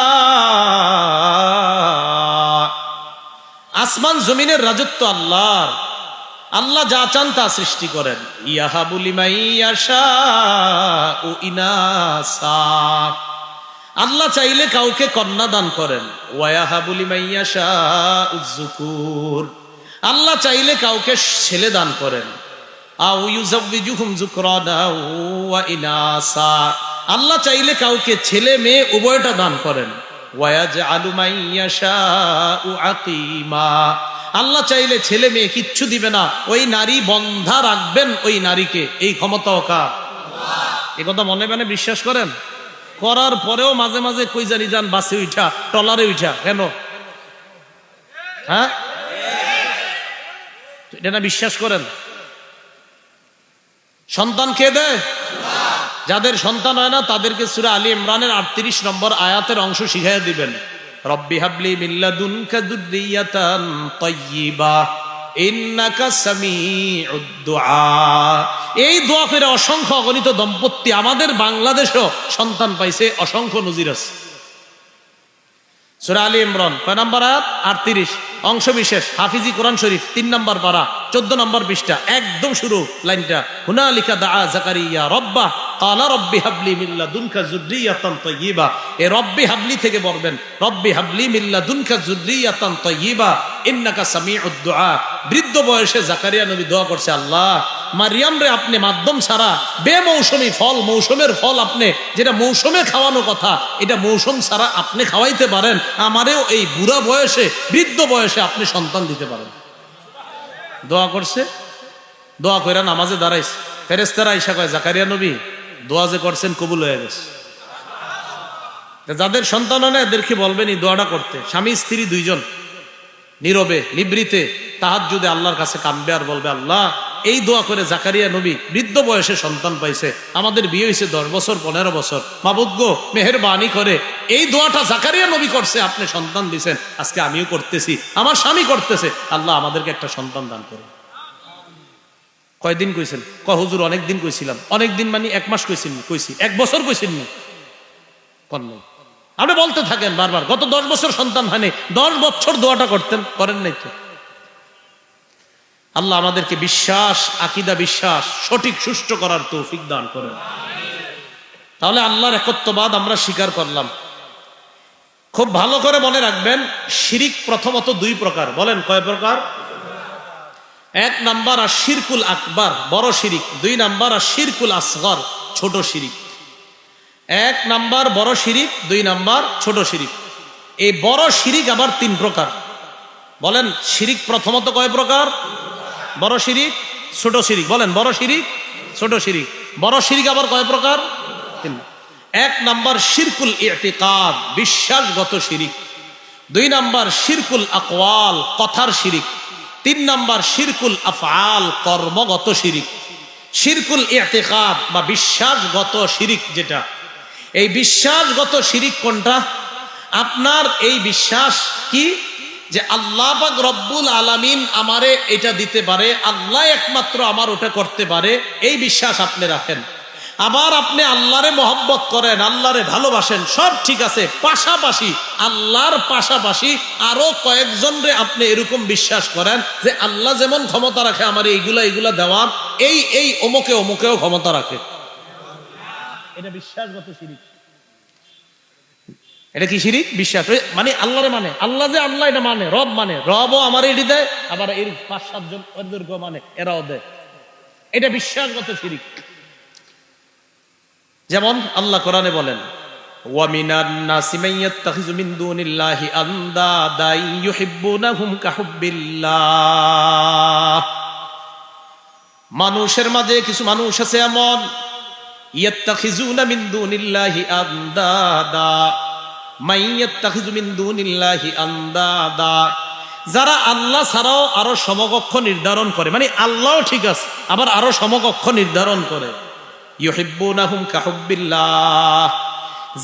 আসমান জমিনের রাজত্ব আল্লাহর, আল্লাহ যা চান তা সৃষ্টি করেন। ইয়াহাবু লিমান ইয়াশাউ ইনাসা, আল্লাহ চাইলে কাউকে কন্যা দান করেন। ওয়া ইয়াহাবু লিমান ইয়াশাউ যুকুর, আল্লাহ চাইলে কাউকে ছেলে দান করেন। আও ইউযাওয়িজুহুম যুকরানা ওয়া ইনাসা, আল্লাহ চাইলে কাউকে ছেলে মেয়ে উভয়টা দান করেন। ওয়া ইয়াজআলু মান ইয়াশাউ আকীমা, আল্লাহ চাইলে ছেলে মেয়ে কিচ্ছু দিবে না, ওই নারী বন্ধা রাখবেন ওই নারীকে, এই ক্ষমতাও কার? এই কথা মনে মনে বিশ্বাস করেন? করার পরেও মাঝে মাঝে কই জানি যান বাসে উঠা, ট্রলারে উঠা, কেন? হ্যাঁ, এটা না বিশ্বাস করেন? সন্তান কে দেয়? যাদের সন্তান হয় না তাদেরকে সূরা আলী ইমরানের 38 নম্বর আয়াতের অংশ শিখাইয়া দিবেন। রব্বি হাবলি মিন লাদুনকা যুররিয়াতান তাইয়্যিবা ইন্নাকা সামিউদ দুআ। এই দোয়া করে অসংখ্য অগণিত দম্পতি আমাদের বাংলাদেশও সন্তান পাইছে, অসংখ্য নজির আছে। সূরা আলী ইমরান কয় নম্বর আয়াত? 38, অংশ বিশেষ, হাফিজি কোরআন শরীফ 3 নম্বর পারা 14 নম্বর পৃষ্ঠা, একদম শুরু লাইনটা, হুনালিকা দাআ যাকারিয়া রব্বাহ ক্বালা রব্বি হাবলি মিন লাদুনকা যুররিয়াতান তাইয়্যিবা। এই রব্বি হাবলি থেকে বলবেন রব্বি হাবলি মিন লাদুনকা যুররিয়াতান তাইয়্যিবা ইন্নাকা সামিউদ দুআ। বৃদ্ধ বয়সে জাকারিয়া নবী দোয়া করছে, আল্লাহ মারিয়াম রে আপনি মাধ্যম ছাড়া বেমৌসুমি ফল, মৌসুমের ফল আপনি যেটা মৌসুমে খাওয়ানো কথা, এটা মৌসুম ছাড়া আপনি খাওয়াইতে পারেন, আমারেও এই বুড়া বয়সে, বৃদ্ধ বয়সে আপনি সন্তান দিতে পারেন। দোয়া করছে, দোয়া কইরা নামাজে দাঁড়াইছে, ফেরেশতারা আইসা কয় জাকারিয়া নবী দোয়া যে করছেন কবুল হয়ে গেছে। যাদের সন্তান হয় না এদেরকে বলবেন এই দোয়াটা করতে, স্বামী স্ত্রী 2 জন নীরবে নিবৃতে তাহাজ্জুদে আল্লাহর কাছে কাঁদবে আর বলবে, আল্লাহ এই দোয়া করে জাকারিয়া নবী বৃদ্ধ বয়সে সন্তান পাইছে, আমাদের বিয়ে হয়েছে 10 বছর 15 বছর, মাবুদ গো মেহেরবানি করে এই দোয়াটা জাকারিয়া নবী করছে, আপনি সন্তান দিছেন, আজকে আমিও করতেছি, আমার স্বামী করতেছে, আল্লাহ আমাদেরকে একটা সন্তান দান করুন। কয়দিন কইছেন? হুজুর অনেকদিন কইছিলাম। অনেকদিন মানে 1 মাস কইছেন? কইছি 1 বছর কইছেন না, কোন নাই। আপনি বলতে থাকেন বারবার, গত 10 বছর সন্তান হয়নি, 10 বছর দোয়াটা করতেন, করেন নাই তো। আল্লাহ আমাদেরকে বিশ্বাস, আকীদা বিশ্বাস সঠিক সুষ্ঠু করার তৌফিক দান করেন। তাহলে আল্লাহর একত্ববাদ আমরা স্বীকার করলাম। খুব ভালো করে মনে রাখবেন, শিরিক প্রথমত 2 প্রকার। বলেন কয় প্রকার? 1 নাম্বার আর শিরকুল আকবার, বড় শিরিক। 2 নাম্বার আর শিরকুল আসগর, ছোট শিরিক। 1 নাম্বার বড় শিরিক, 2 নাম্বার ছোট শিরিক। এই বড় শিরিক আবার 3 প্রকার। বলেন শিরিক প্রথমত কয় প্রকার? বড় শিরিক, ছোট শিরিক। বলেন বড় শিরিক, ছোট শিরিক। বড় শিরিক আবার কয় প্রকার? 3। 1 নাম্বার শিরকুল ইতিকাদ, বিশ্বাসগত শিরিক। 2 নাম্বার শিরকুল আকওয়াল, কথার শিরিক। 3 নাম্বার শিরকুল আফআল, কর্মগত শিরিক। শিরকুল ইতিকাদ বা বিশ্বাসগত শিরিক যেটা, এই বিশ্বাসগত শিরিক কোনটা? আপনার এই বিশ্বাস কি যে আল্লাহ পাক রব্বুল আলামিন আমারে এটা দিতে পারে, আল্লাহ একমাত্র আমার ওটা করতে পারে, এই বিশ্বাস আপনি রাখেন। আবার আপনি আল্লাহরে মহব্বত করেন, আল্লাহরে ভালোবাসেন, সব ঠিক আছে, পাশাপাশি আল্লাহর পাশাপাশি আরো কয়েকজনরে আপনি এরকম বিশ্বাস করেন যে আল্লাহ যেমন ক্ষমতা রাখে আমার এইগুলা দেওয়ার, এই অমুকেও ক্ষমতা রাখে। এটা বিশ্বাসগত শিরিক। এটা কি শিরিক? বিশ্বাস মানে আল্লাহরে মানে, আল্লাহ যে আল্লাহ এটা মানে, রব মানে, রবও আমার এটি দেয়, আবার এর 5-7 জন ওদেরকেও মানে, এরাও দেয়। এটা বিশ্বাসগত শিরিক। যেমন আল্লাহ কোরআনে বলেন, ওয়ামিনান নাসি মান ইয়াত্তাখিযু মিন দুনিল্লাহি আনদাদা ইউহিব্বুনাহুম কাহুব্বিল্লাহ। মানুষের মাঝে কিছু মানুষ আছে এমন, ইয়াত্তাখিযুনা মিন দুনিল্লাহি আনদাদা, মান ইয়াত্তাখিযু মিন দুনিল্লাহি আনদাদা, যারা আল্লাহ ছাড়াও আরো সমকক্ষ নির্ধারণ করে, মানে আল্লাহও ঠিক আছে, আবার আরো সমকক্ষ নির্ধারণ করে। ইউহিব্বুনাহুম কাহুব্বিল্লাহ,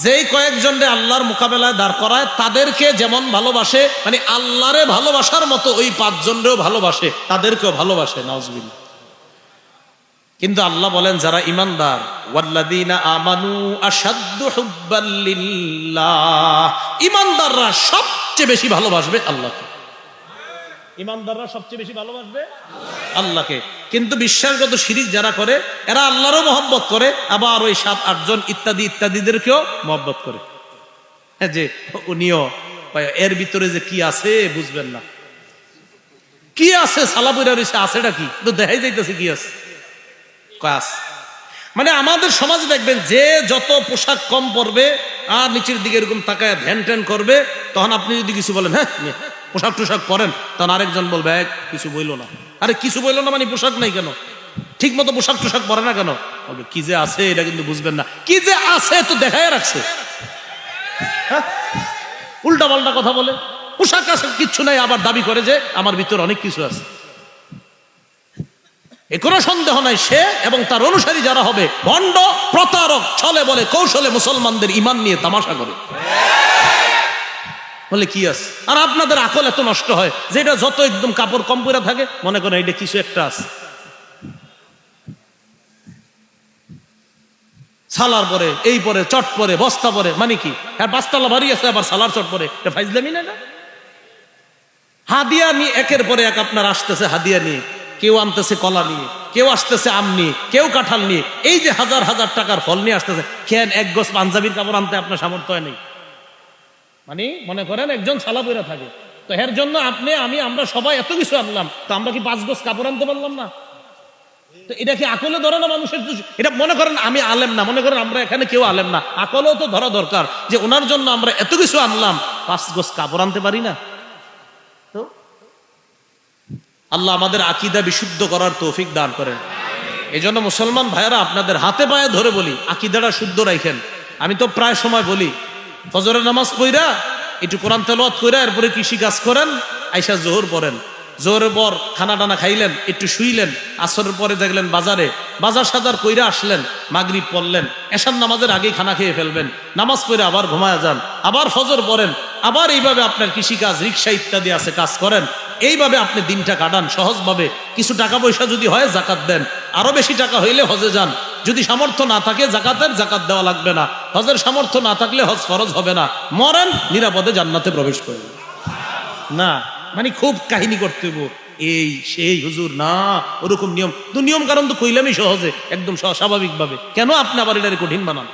যেই কয়েকজনরে আল্লাহর মোকাবেলায় দাঁড় করায় তাদেরকে যেমন ভালোবাসে, মানে আল্লাহরে ভালোবাসার মতো ওই 5 জনরেও ভালোবাসে, তাদেরকেও ভালোবাসে। নাউজুবিল্লাহ। কিন্তু আল্লাহ বলেন যারা ঈমানদার, ওয়াল্লাযীনা আমানু আশাদ্দু হুব্বাল লিল্লাহ, ঈমানদাররা সবচেয়ে বেশি ভালোবাসবে আল্লাহকে। ঈমানদাররা সবচেয়ে বেশি ভালোবাসবে আল্লাহকে। কিন্তু বিশ্বাসগত শিরিক যারা করে, এরা আল্লাহরও মহব্বত করে, আবার ওই 7-8 জন ইত্যাদি ইত্যাদিদেরকেও মহব্বত করে। যে উনিও এর ভিতরে যে কি আছে বুঝবেন না, কি আছে সালাপুরা রয়েছে, আছেটা কি তো দেখাই যাইতেছে কি আছে, কাজ। মানে আমাদের সমাজে দেখবেন যে যত পোশাক কম পরবে আর নিচের দিকে এরকম তাকায় ধ্যান ট্যান করবে, তখন আপনি যদি কিছু বলেন, হ্যাঁ পোশাক টোশাক পরেন, তখন আরেকজন বলবে কিছু বইলো না। আরে কিছু বইলো না মানে পোশাক নাই কেন, ঠিক মতো পোশাক টোশাক পরে না কেন? বলবে কি যে আছে এটা কিন্তু বুঝবেন না, কি যে আছে তো দেখায় রাখছে। হ্যাঁ, উল্টা পাল্টা কথা বলে, পোশাক আছে কিচ্ছু নাই, আবার দাবি করে যে আমার ভিতর অনেক কিছু আছে। এ কোনো সন্দেহ নাই সে এবং তার অনুসারী যারা হবে ভণ্ড, প্রতারক, ছলে বলে কৌশলে মুসলমানদের ঈমান নিয়ে তামাশা করে। বলে কি আছে? আর আপনাদের আকল এত নষ্ট হয় যে এটা যত একদম কাপড় কম পরে থাকে মনে করেন এটা কিছু একটা আছে। সালার পরে এই পরে চট পরে বস্তা পরে, মানে কি আর 5 তলা বাড়ি আছে আবার সালার চট পরে, এটা ফাইজলামি না? হাদিয়া নিয়ে একের পরে এক আপনার আসতেছে, হাদিয়া নিয়ে কেউ আনতেছে কলা নিয়ে, কেউ আসতেছে আম নিয়ে, কেউ কাঁঠাল নিয়ে, এই যে 1000 টাকার ফল নিয়ে আসতেছে। কেন এক গজ পাঞ্জাবির কাপড় আনতে আপনার সামর্থ্য হয় নেই? মানে মনে করেন একজন সালা পরে থাকে, তো এর জন্য আপনি আমরা সবাই এত কিছু আনলাম, তো আমরা কি 5 গজ কাপড় আনতে পারলাম না? তো এটা কি আকলে ধরে না মানুষের? এটা মনে করেন আমি আলেম না, মনে করেন আমরা এখানে কেউ আলেম না, আকলেও তো ধরা দরকার যে ওনার জন্য আমরা এত কিছু আনলাম, 5 গজ কাপড় আনতে পারি না। তো আল্লাহ আমাদের আকীদা বিশুদ্ধ করার তৌফিক দান করেন। এই জন্য মুসলমান ভাইয়েরা আপনাদের হাতে পায়ে ধরে বলি, আকীদাটা শুদ্ধ রাখেন। আমি তো প্রায় সময় বলি, ফজরের নামাজ পড়া একটু কোরআন তেলাওয়াত কইরা এরপরে কৃষি কাজ করেন, আইসা জোহর পড়েন, জোহরের পর খানা টানা খাইলেন, একটু শুইলেন, আসরের পরে দেখলেন বাজার সাজার কইরা আসলেন, মাগরিব পড়লেন, এশার নামাজের আগেই খানা খেয়ে ফেলবেন, নামাজ পড়ে আবার ঘুমায়া যান, আবার ফজর পড়েন, আবার এইভাবে আপনার কৃষিকাজ, রিক্সা ইত্যাদি আছে কাজ করেন। এইভাবে আপনি দিনটা কাটান সহজভাবে। কিছু টাকা পয়সা যদি হয় জাকাত দেন, আরো বেশি টাকা হইলে হজে যান। যদি সামর্থ্য না থাকে জাকাত দেওয়া লাগবে না, হজের সামর্থ্য না থাকলে হজ ফরজ হবে না, মরেন নিরাপদে জান্নাতে প্রবেশ করবেন না। মানে খুব কাহিনী করতে এই সেই হুজুর না, ওরকম নিয়ম তো, নিয়ম কারণ তো কইলামই সহজে, একদম স্বাভাবিক ভাবে, কেন আপনি আবার এটা কঠিন বানান?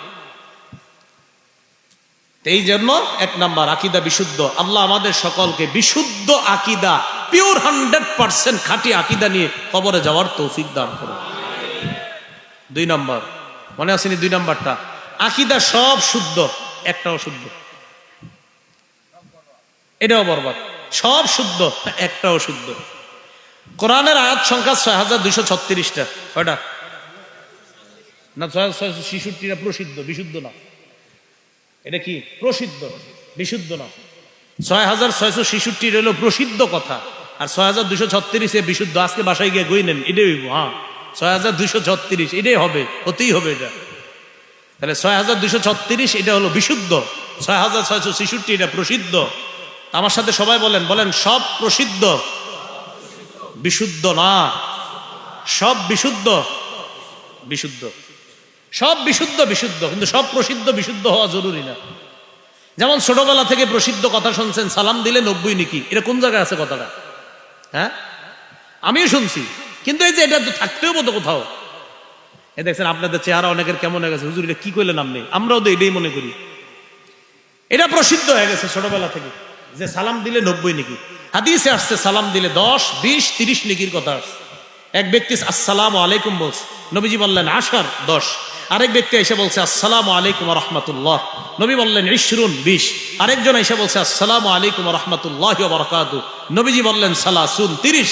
এই জন্য 1 নাম্বার আকীদা বিশুদ্ধ। আল্লাহ আমাদের সকলকে বিশুদ্ধ আকীদা, পিওর 100% খাঁটি আকীদা নিয়ে কবরে যাওয়ার তৌফিক দান করুন। 2 নাম্বার মনে আসেনি? 2 নাম্বারটা আকীদা সব শুদ্ধ, একটাও শুদ্ধ, এটাও বরবাদ। সব শুদ্ধ, একটাও শুদ্ধ। কোরআনের আয়াত সংখ্যা 6236টা, কয়টা না? 6666টা প্রসিদ্ধ, বিশুদ্ধ না। এটা কি প্রসিদ্ধ, বিশুদ্ধ না। 6666 হলো প্রসিদ্ধ কথা, আর 6236 বিশুদ্ধ। আজকে বাসায় গিয়ে গই নেন, এটাই হইব। হ্যাঁ, 6236 এটাই হবে, হতেই হবে এটা। তাহলে 6236 এটা হলো বিশুদ্ধ, 6666 এটা প্রসিদ্ধ। আমার সাথে সবাই বলেন সব প্রসিদ্ধ, বিশুদ্ধ না। সব বিশুদ্ধ, সব বিশুদ্ধ, কিন্তু সব প্রসিদ্ধ বিশুদ্ধ হওয়া জরুরি না। যেমন ছোটবেলা থেকে প্রসিদ্ধ কথা শুনছেন, সালাম দিলে 90 নেকি, এটা কোন জায়গায় আছে কথাটা? হ্যাঁ, আমিও শুনছি, কিন্তু এই যে এটা তো থাকতেও মতো কোথাও। দেখছেন আপনাদের চেহারা অনেকের কেমন হয়ে গেছে, হুজুর এটা কি কইলেন আপনি? আমরাও তো এটাই মনে করি। এটা প্রসিদ্ধ হয়ে গেছে ছোটবেলা থেকে যে সালাম দিলে 90 নেকি। হাদিসে আসছে সালাম দিলে 10, 20, 30 নেকির কথা আসছে। এক ব্যক্তি আসসালামু আলাইকুম বলছে, নবীজি বললেন 10। আরেক ব্যক্তি এসে বলছে আসসালামু আলাইকুম ওয়া রাহমাতুল্লাহ, নবী বললেন 20। আরেকজন এসে বলছে আসসালামু আলাইকুম ওয়া রাহমাতুল্লাহি ওয়া বারাকাতুহু, নবীজি বললেন 30।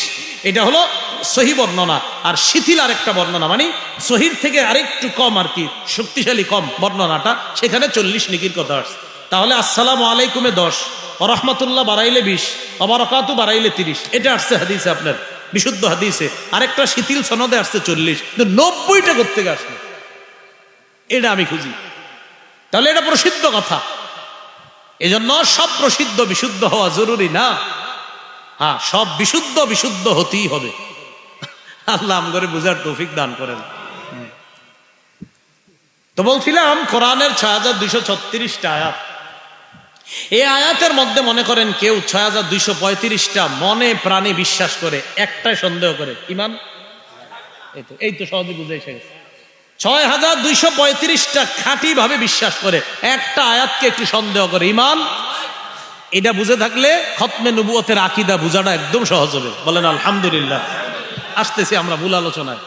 এটা হলো সহিহ বর্ণনা। আর শিথিল আরেকটা বর্ণনা, মানে সহির থেকে আরেকটু কম আর কি, শক্তিশালী কম বর্ণনাটা, সেখানে 40 নেকির কথা আসছে। তাহলে আসসালামু আলাইকুমে 10, ওয়া রাহমাতুল্লাহ বাড়াইলে 20, ওয়া বারাকাতুহু বাড়াইলে 30। এটা আসছে হাদিসে, আপনার বিশুদ্ধ হাদিসে। আরেকটা শিথিল সনদে আসছে 40, কিন্তু 90টা করতে আসলো, এটা আমি খুঁজি। তাহলে এটা প্রসিদ্ধ কথা। এজন্য সব প্রসিদ্ধ বিশুদ্ধ হওয়া জরুরি না। হ্যাঁ, সব বিশুদ্ধ হতেই হবে। আল্লাহ আমগরে বুঝার তৌফিক দান করেন। তো বলছিলাম কোরআনের 6236টা আয়াত। এই আয়াতের মধ্যে মনে করেন কেউ 6235টা মনে প্রাণে বিশ্বাস করে, একটাই সন্দেহ করে, ইমান। এই তো সহজে বুঝে এসে গেছে। 6235টা খাঁটি ভাবে বিশ্বাস করে, একটা আয়াতকে একটু সন্দেহ করে, ইমান। এটা বুঝে থাকলে খতমে নবুয়তের আকীদা বুঝাটা একদম সহজ হবে। বলেন আলহামদুলিল্লাহ। আসতেছি আমরা মূল আলোচনায়।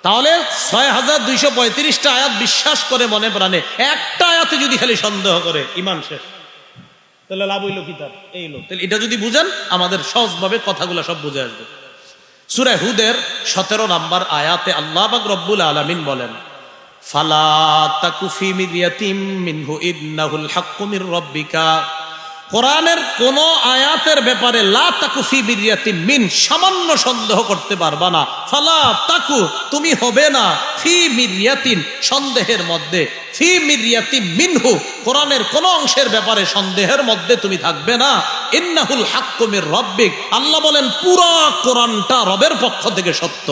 তাহলে 6235টা আয়াত বিশ্বাস করে মনে প্রাণে, একটা আয়াতে যদি খালি সন্দেহ করে, ইমান শেষ। তাহলে লাভ হইল কি তার? এই লোক। তাহলে এটা যদি বুঝেন, আমাদের সহজভাবে কথাগুলো সব বুঝে আসবে। সূরা হুদের 17 নম্বর আয়াতে আল্লাহ পাক রব্বুল আলামিন বলেন, ফালা তাকু ফি মিরয়াতিম মিনহু ইন্নাহুল হাক্কু মির রাব্বিকা। কোরআনের কোন আয়াতের ব্যাপারে লা তাকু ফি মিরয়াতিম মিন, সামান্য সন্দেহ করতে পারবা না। ফালা তাকু, তুমি হবে না, ফি মিরয়াতিন, সন্দেহের মধ্যে, ফি মিরয়াতিম মিনহু, কোরআনের কোন অংশের ব্যাপারে সন্দেহের মধ্যে তুমি থাকবে না। ইন্নাহুল হাক্কু মির রাব্বিক, আল্লাহ বলেন পুরা কোরআনটা রবের পক্ষ থেকে সত্য।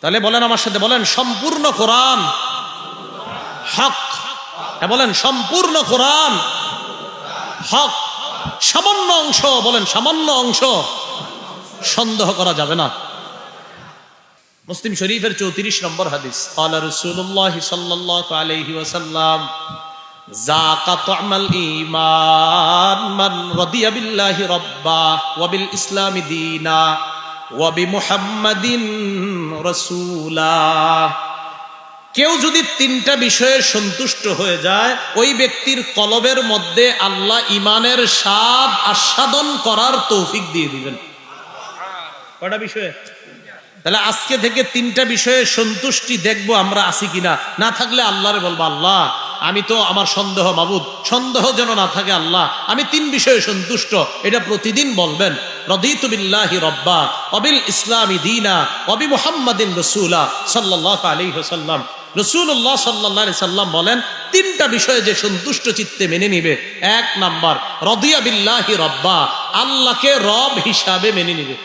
তাহলে বলেন আমার সাথে, বলেন সম্পূর্ণ কোরআন হক। বলেন সম্পূর্ণ কোরআন হক। সামান্য অংশ, বলেন সামান্য অংশ সন্দেহ করা যাবে না। মুসলিম শরীফের 34 নম্বর হাদিস, ক্বালা রাসূলুল্লাহ সাল্লাল্লাহু আলাইহি ওয়াসাল্লাম, যাকা তু'মাল ঈমান মান রাদিয়া বিল্লাহি রাব্বা ওয়া বিল ইসলামি দীনা ওয়া বিমুহাম্মাদিন রাসূলা। কেউ যদি 3টা বিষয়ে সন্তুষ্ট হয়ে যায়, ওই ব্যক্তির কলবের মধ্যে আল্লাহ ইমানের স্বাদ আস্বাদন করার তৌফিক দিয়ে দিবেন। কয়টা বিষয়ে? তাহলে আজকে থেকে 3টা বিষয়ে সন্তুষ্টি দেখবো আমরা আছি কিনা। না থাকলে আল্লাহরে বলবো, আল্লাহ আমি তো, আমার সন্দেহ, মাবুদ সন্দেহ যেন না থাকে, আল্লাহ আমি 3 বিষয়ে সন্তুষ্ট। এটা প্রতিদিন বলবেন। রাদিতু বিল্লাহি রাব্বা ওয়া বিল ইসলামি দীনা ওয়া বিমুহাম্মাদিন রাসূলা সাল্লাল্লাহু আলাইহি ওয়াসাল্লাম। রাসূলুল্লাহ সাল্লাল্লাহু আলাইহি সাল্লাম বলেন, 3টা বিষয়ে যে সন্তুষ্ট চিত্তে মেনে নিবে, 1 নাম্বার রাদিয়া বিল্লাহি রাব্বা, আল্লাহকে রব হিসাবে মেনে নিবে।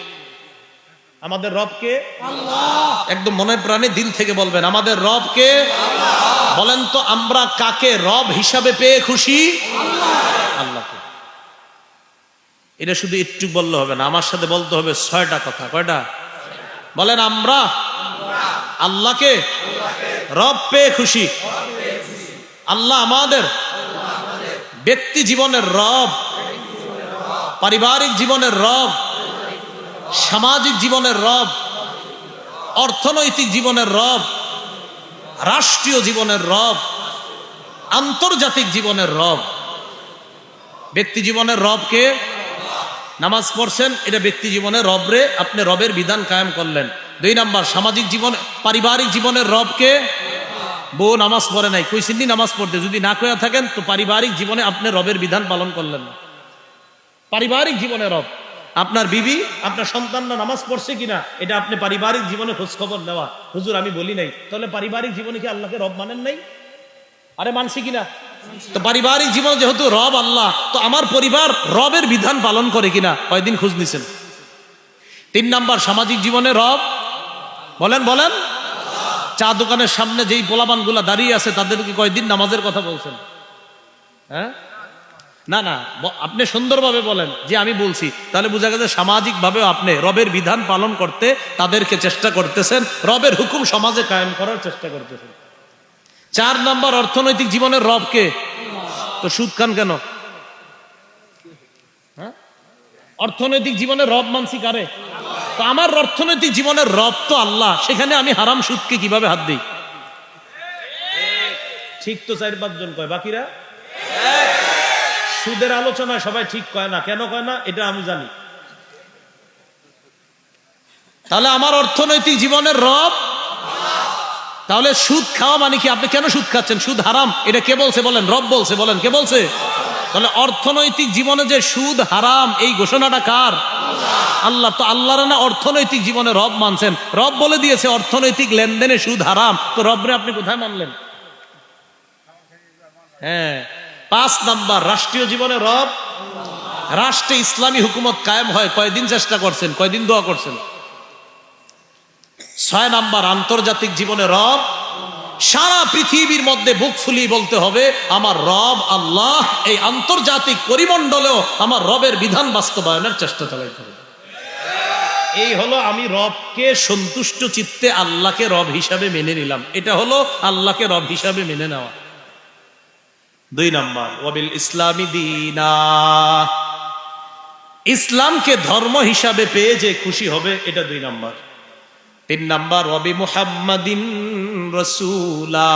আমাদের রবকে আল্লাহ। একদম মনে প্রাণে দিল থেকে বলবেন, আমাদের রবকে আল্লাহ। বলেন তো আমরা কাকে রব হিসাবে পেয়ে খুশি? আল্লাহকে। এটা শুধু একটু বললে হবে না, আমার সাথে বলতে হবে 6টা কথা। কয়টা? বলেন আমরা আল্লাহকে রব পেয়ে খুশি। আল্লাহ আমাদের ব্যক্তি জীবনের রব, পারিবারিক জীবনের রব, সামাজিক জীবনের রব, অর্থনৈতিক জীবনের রব, রাষ্ট্রীয় জীবনের রব, আন্তর্জাতিক জীবনের রব। ব্যক্তি জীবনের রবকে নামাজ পড়ছেন, এটা ব্যক্তি জীবনের রবরে আপনি রবের বিধান কায়েম করলেন। 2 নাম্বার সামাজিক জীবন, পারিবারিক জীবনের রবকে, বউ নামাজ পড়ে নাই, কইছেন নামাজ পড়তে, যদি না কইয়া থাকেন তো পারিবারিক জীবনে আপনি রবের বিধান পালন করলেন না। পারিবারিক জীবনের রব আপনার বিবি, আপনার সন্তানরা নামাজ পড়ছে কিনা, এটা আপনি পারিবারিক জীবনে খোঁজ খবর নেওয়া। হুজুর আমি বলি নাই, তাহলে পারিবারিক জীবনে কি আল্লাহকে রব মানেন নাই? আরে মানছি কিনা? তো পারিবারিক জীবন যেহেতু রব আল্লাহ, তো আমার পরিবার রবের বিধান পালন করে কিনা কয়দিন খোঁজ নিছেন? 3 নাম্বার সামাজিক জীবনে রব, বলেন বলেন। চা দোকানের সামনে যেই পোলাপান গুলা দাঁড়িয়ে আছে তাদেরকে কয়দিন নামাজের কথা বলছেন? হ্যাঁ না না, আপনি সুন্দরভাবে বলেন যে আমি বলছি, তাহলে বোঝা গেছে সামাজিক ভাবেও আপনি রবের বিধান পালন করতে তাদেরকে চেষ্টা করতেছেন, রবের হুকুম সমাজে কায়েম করার চেষ্টা করতেছেন। 4 নাম্বার অর্থনৈতিক জীবনের রব কে? তো সুদ খান কেন? হ্যাঁ, অর্থনৈতিক জীবনের রব মানছি কারে? তো আমার অর্থনৈতিক জীবনের রব তো আল্লাহ, সেখানে আমি হারাম সুদকে কিভাবে হাত দিই? ঠিক তো 4-5 জন কয়, বাকিরা সুদের আলোচনায় সবাই ঠিক কয় না। কেন কয় না এটা আমি জানি। তাহলে আমার অর্থনৈতিক জীবনের রব, তাহলে সুদ খাওয়া মানে কি? আপনি কেন সুদ খাচ্ছেন? সুদ হারাম, এটা কে বলছে বলেন? রব বলছে। বলেন কে বলছে? তাহলে অর্থনৈতিক জীবনে যে সুদ হারাম, এই ঘোষণাটা কার? আল্লাহ। তো আল্লাহর না অর্থনৈতিক জীবনে রব মানছেন, রব বলে দিয়েছে অর্থনৈতিক লেনদেনে সুদ হারাম, তো রবরে আপনি কোথায় মানলেন? হ্যাঁ। 5 নাম্বার রাষ্ট্রীয় জীবনে রব। রাষ্ট্রে ইসলামী হুকুমত কায়েম হয় কয়দিন চেষ্টা করছেন, কয়দিন দোয়া করছেন? 6 নাম্বার আন্তর্জাতিক জীবনে রব। সারা পৃথিবীর মধ্যে বুক ফুলিয়ে বলতে হবে আমার রব আল্লাহ, এই আন্তর্জাতিক পরিমণ্ডলেও আমার রবের বিধান বাস্তবায়নের চেষ্টা চালাইতে হবে। এই হলো আমি রবকে সন্তুষ্ট চিত্তে আল্লাহকে রব হিসাবে মেনে নিলাম, এটা হলো আল্লাহকে রব হিসাবে মেনে নেওয়া। 2 নাম্বার ওয়াবিল ইসলামি দীনা, ইসলামকে ধর্ম হিসাবে পেয়ে যে খুশি হবে, এটা 2 নাম্বার। 3 নাম্বার ওয়াবি মুহাম্মাদিন রাসূলা,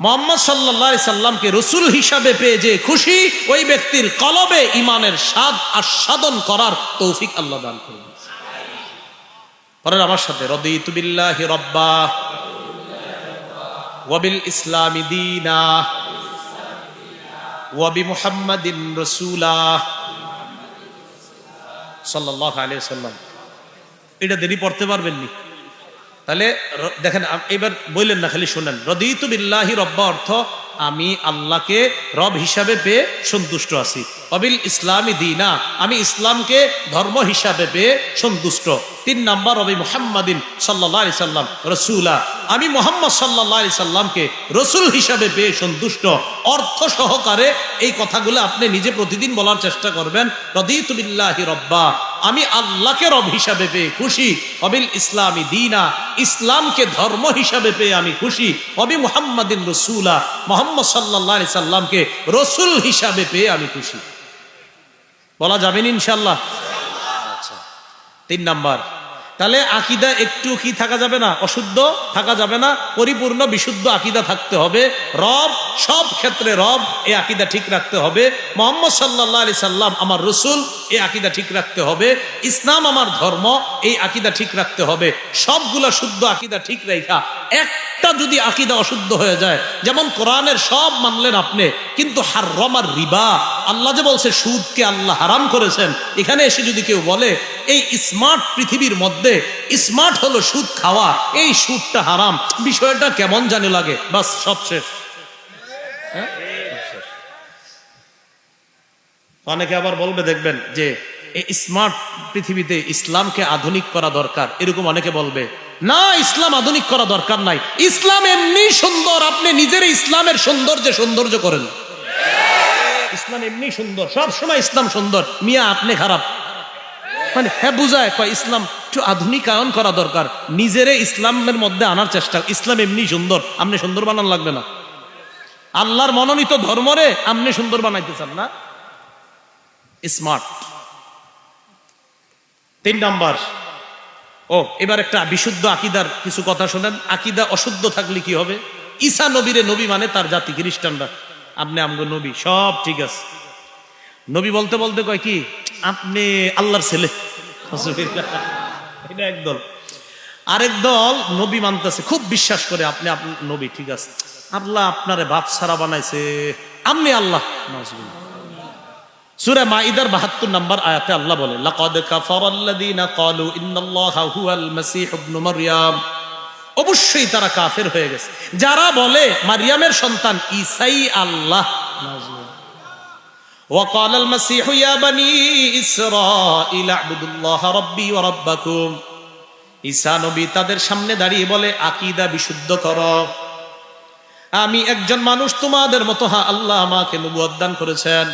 মুহাম্মদ সাল্লাল্লাহু আলাইহি সাল্লামকে রাসূল হিসাবে পেয়ে যে খুশি, ওই ব্যক্তির কলবে ঈমানের স্বাদ আস্বাদন করার তৌফিক আল্লাহ দান করুন। পরের আমার সাথে রাদিতু বিল্লাহি রাব্বা ওয়াবিল ইসলামি দীনা ওয়াবি মুহাম্মাদিন রাসূলা সাল্লাল্লাহু আলাইহি ওয়াসাল্লাম। এটা দেরি পড়তে পারবেন নি? তাহলে দেখেন, এবার বললেন না, খালি শুনেন। রাদিতু বিল্লাহি রাব্বা অর্থ আমি আল্লাহকে রব হিসাবে পেয়ে সন্তুষ্ট আছি। ওয়াবিল ইসলামি দীনা, আমি ইসলামকে ধর্ম হিসাবে পেয়ে সন্তুষ্ট। 3 নাম্বার ওয়াবি মুহাম্মাদিন সাল্লাল্লাহু আলাইহি সাল্লাম রাসূলা, আমি মুহাম্মদ সাল্লাল্লাহু আলাইহি সাল্লামকে রাসূল হিসাবে পেয়ে সন্তুষ্ট। অর্থ সহকারে এই কথাগুলো আপনি নিজে প্রতিদিন বলার চেষ্টা করবেন। রাদিতু বিল্লাহি রাব্বা, আমি আল্লাহকে রব হিসাবে পেয়ে খুশি। ওয়াবিল ইসলামি দীনা, ইসলামকে ধর্ম হিসাবে পেয়ে আমি খুশি। ওয়াবি মুহাম্মাদিন রাসূলা, মুহাম্মদ সাল্লাল্লাহু আলাইহি সাল্লামকে রাসূল হিসাবে পেয়ে আমি খুশি। বলা যাবে না ইনশাআল্লাহ? আচ্ছা, 3 নাম্বার, তাহলে আকীদা একটু কি থাকা যাবে না? অশুদ্ধ থাকা যাবে না, পরিপূর্ণ বিশুদ্ধ আকীদা থাকতে হবে। রব, সব ক্ষেত্রে রব, এই আকীদা ঠিক রাখতে হবে। মুহাম্মদ সাল্লাল্লাহু আলাইহি সাল্লাম আমার রাসূল, এই আকীদা ঠিক রাখতে হবে। ইসলাম আমার ধর্ম, এই আকীদা ঠিক রাখতে হবে। সবগুলা শুদ্ধ আকীদা ঠিক রাখা, একটা যদি আকীদা অশুদ্ধ হয়ে যায়, যেমন কোরআনের সব মানলেন আপনি, কিন্তু হারামার রিবা, আল্লাহ যে বলছে সুদকে আল্লাহ হারাম করেছেন, এখানে এসে যদি কেউ বলে এই স্মার্ট পৃথিবীর মধ্যে স্মার্ট হলো সুদ খাওয়া, এই সুদটা হারাম, বিষয়টা কেমন জানি লাগে, বাস সব শেষ। অনেকে আবার বলবে, দেখবেন যে এই স্মার্ট পৃথিবীতে ইসলামকে আধুনিক করা দরকার, এরকম অনেকে বলবে। না, ইসলাম আধুনিক করা দরকার নাই, ইসলাম এমনি সুন্দর, আপনি নিজের ইসলামের সৌন্দর্য করেন। ইসলাম এমনি সুন্দর, সব সময় ইসলাম সুন্দর, মিয়া আপনি খারাপ। মানে হ্যাঁ বুঝায় কয় ইসলাম একটু আধুনিকায়ন করা দরকার, নিজেরে ইসলামের মধ্যে আনার চেষ্টা। ইসলাম এমনি সুন্দর, আপনি সুন্দর বানান লাগবে না। আল্লাহর মনোনীত ধর্মরে আপনি সুন্দর বানাইতে চান না, স্মার্ট। 3 নাম্বার, এবার একটা বিশুদ্ধ আকীদার কিছু কথা শোনেন। আকীদা অশুদ্ধ থাকলে কি হবে? ঈসা নবীরে নবী মানে তার জাতি খ্রিস্টানরা, আপনি আমগো নবী, সব ঠিক আছে। নবী বলতে বলতে কয় কি, আপনি আল্লাহর ছেলে। এটা একদল। আরেক দল নবী মানতেছে, খুব বিশ্বাস করে আপনি নবী, ঠিক আছে, আল্লাহ আপনারে বাপ ছাড়া বানাইছে, আপনি আল্লাহ। সূরা মাইদার 72 নম্বর আয়াতে আল্লাহ বলে, লাকাদ কাফারাল্লাযীনা ক্বালু ইন্নাল্লাহা হুয়াল মাসীহ ইবনু মারইয়াম, অবশ্যই তারা কাফের হয়ে গেছে যারা বলে মারইয়ামের সন্তান ঈসাই আল্লাহ। وقال المسيح يا بني إسرائيل اعبدوا الله ربي وربكم, ঈসা নবী তাদের সামনে দাঁড়িয়ে বলে আকীদা বিশুদ্ধ করো, আমি একজন মানুষ তোমাদের মতো, আল্লাহ আমাকে নবুয়ত দান করেছেন,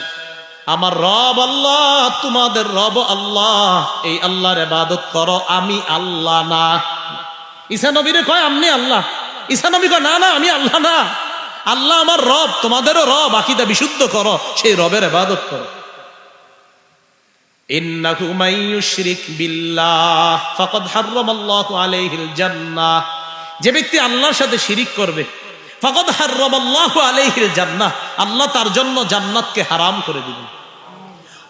আমার রব আল্লাহ, তোমাদের রব আল্লাহ, এই আল্লাহর ইবাদত করো, আমি আল্লাহ না। ঈসা নবীরে কয় আপনি আল্লাহ, ঈসা নবী কয়, না না, আমি আল্লাহ না, আল্লাহ আমার রব, তোমাদেরও রব, আকীদা বিশুদ্ধ করো, সেই রবের ইবাদত করো। ইন্নাহু মান ইউশরিক বিল্লাহ ফাকাদ হারামাল্লাহু আলাইহিল জান্নাহ, যে ব্যক্তি আল্লাহর সাথে শিরিক করবে, ফাকাদ হারামাল্লাহু আলাইহিল জান্নাহ, আল্লাহ তার জন্য জান্নাতকে হারাম করে দিবেন।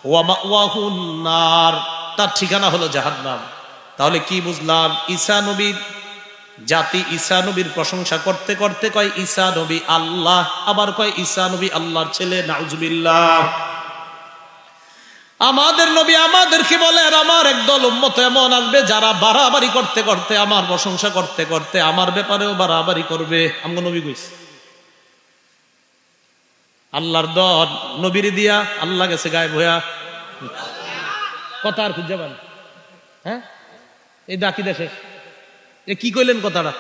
ওয়া মাওয়াহুন নার, তার ঠিকানা হলো জাহান্নাম। তাহলে কি বুঝলাম? ঈসা নবীর জাতি ঈসা নবীর প্রশংসা করতে করতে কয় ঈসা নবী আল্লাহ, আবার কয় ঈসা নবী আল্লাহর ছেলে, নাউজুবিল্লাহ। আমাদের নবী আমাদেরকে বলে, আর আমার একদল উম্মত এমন আসবে যারা বাড়াবাড়ি করতে করতে, আমার প্রশংসা করতে করতে আমার ব্যাপারেও বাড়াবাড়ি করবে। আমগো নবী কইছে, আল্লাহর দল নবীর দিয়া আল্লাহ গেছে গায়েব হইয়া, কথা আর খুঁজে পান। হ্যাঁ, এই ডাকি দেশে এ কি কইলেন কথাটা?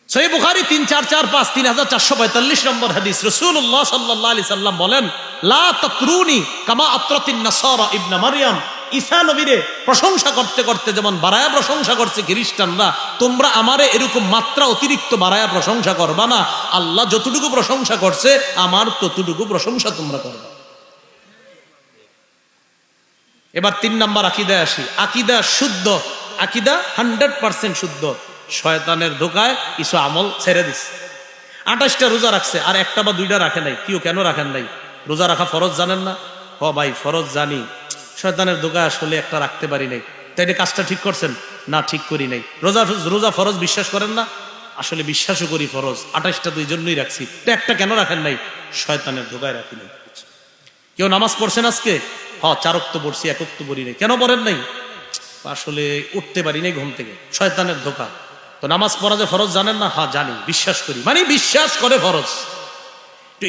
সহিহ বুখারী 3445 3445 নম্বর হাদিস, রাসূলুল্লাহ সাল্লাল্লাহু আলাইহি সাল্লাম বলেন, লা তাতরুনি কামা আতরাতিন নাসারা ইবনে মারইয়াম, ঈসা নবীরে প্রশংসা করতে করতে যেমন বাড়ায়া প্রশংসা করছে খ্রিস্টানরা, তোমরা আমারে এরকম মাত্রা অতিরিক্ত বাড়ায়া প্রশংসা করবা না। আল্লাহ যতটুকু প্রশংসা করছে আমার ততটুকু প্রশংসা তোমরা করবা। এবার 3 নাম্বার আকীদায় আসি। আকীদা শুদ্ধ, আকীদা 100% শুদ্ধ। শয়তানের ধোকায় কিছু আমল ছেড়ে দিছে। 28টা রোজা রাখছে আর একটা বা দুইটা রাখে নাই। কেন রাখেন নাই? রোজা রাখা ফরজ জানেন না? হ ভাই ফরজ জানি, শয়তানের ধোকায় আসলে একটা রাখতে পারি নাই। তাই কাজটা ঠিক করছেন না? ঠিক করি নাই। রোজা ফরজ বিশ্বাস করেন না? আসলে বিশ্বাসও করি ফরজ। 28টা দুই জন্যই রাখছি। তো একটা কেন রাখেন নাই? শয়তানের ধোকায় রাখি নাই। কেউ নামাজ পড়ছেন আজকে? হ 4 ওয়াক্ত পড়ছি, 1 ওয়াক্ত পড়ি নাই। কেন পড়েন নাই? আসলে উঠতে পারি নাই ঘুম থেকে, শয়তানের ধোকা। তো নামাজ পড়া যে ফরজ জানেন না? হ্যাঁ জানি, বিশ্বাস করি, মানে বিশ্বাস করে ফরজ।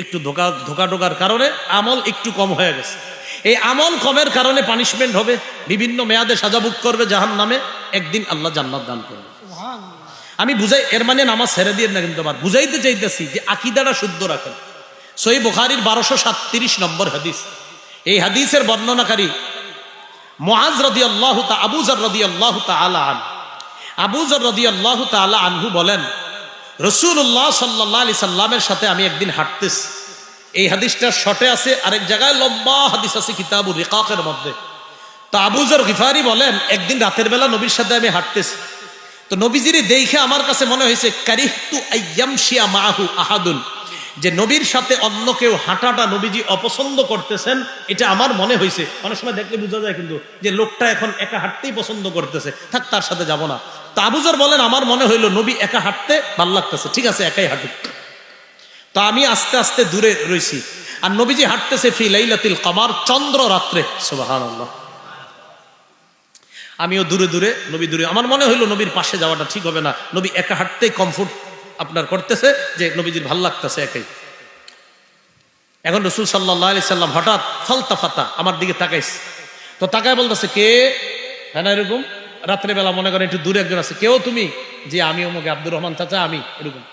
একটু ধোকা ঢোকার কারণে আমল একটু কম হয়ে গেছে। এই আমল কমের কারণে পানিশমেন্ট হবে, বিভিন্ন মেয়াদে সাজা ভোগ করবে জাহান্নামে, একদিন আল্লাহ জান্নাত দান করবে। আমি বুঝাই, এর মানে নামাজ ছেড়ে দিয়ে না, কিন্তু আবার বুঝাইতে চাইতেছি যে আকীদাটা শুদ্ধ রাখেন। সহিহ বুখারীর 1237 নম্বর হাদিস। এই হাদিসের বর্ণনাকারী মুআজ রাদিয়াল্লাহু তাআলা, আবু যর রাদিয়াল্লাহু তাআলা আনহু, আবু যর রাদিয়াল্লাহু তাআলা আনহু বলেন, রাসূলুল্লাহ সাল্লাল্লাহু আলাইহি সাল্লামের সাথে আমি একদিন হাঁটতেছি। এই হাদিসটা শর্টে আছে, আরেক জায়গায় লম্বা হাদিস আছে কিতাবুর রিকাকের মধ্যে। তো আবু যর গিফারি বলেন, একদিন রাতের বেলা নবীর সাথে আমি হাঁটতেছি। তো নবীজির দেখে আমার কাছে মনে হয়েছে কারিহতু আইয়ামশিয়া মাহু আহাদুন, যে নবীর সাথে অন্য কেউ হাঁটাটা নবীজি অপছন্দ করতেছেন, এটা আমার মনে হয়েছে। অনেক সময় দেখলে বোঝা যায় কিন্তু যে লোকটা এখন একা হাঁটতেই পছন্দ করতেছে, থাক তার সাথে যাব না। তো আবু যর বলেন, আমার মনে হইলো নবী একা হাঁটতে ভাল লাগতেছে, ঠিক আছে একাই হাঁটুক। তো আমি আস্তে আস্তে দূরে রয়েছি, আর নবীজি হাঁটতেছে ফি লাইলাতিল কমার, চন্দ্র রাত্রে, সুবহানাল্লাহ। আমিও দূরে দূরে, নবী দূরে। আমার মনে হইলো নবীর পাশে যাওয়াটা ঠিক হবে না, নবী একা হাঁটতেই কমফোর্ট আপনার করতেছে, যে নবীজির ভাল লাগতেছে একাই। এখন রাসূল সাল্লাল্লাহু আলাইহি সাল্লাম হঠাৎ ফালতাফাতা, আমার দিকে তাকাইছে। তো তাকায় বলতেছে, কে? হ্যাঁ না এরকম রাত্রেবেলা মনে করেন একটু দূরে একজন আছে, কেউ তুমি? যে আমি অমুক আব্দুর রহমান চাচা, আমি, এরকম।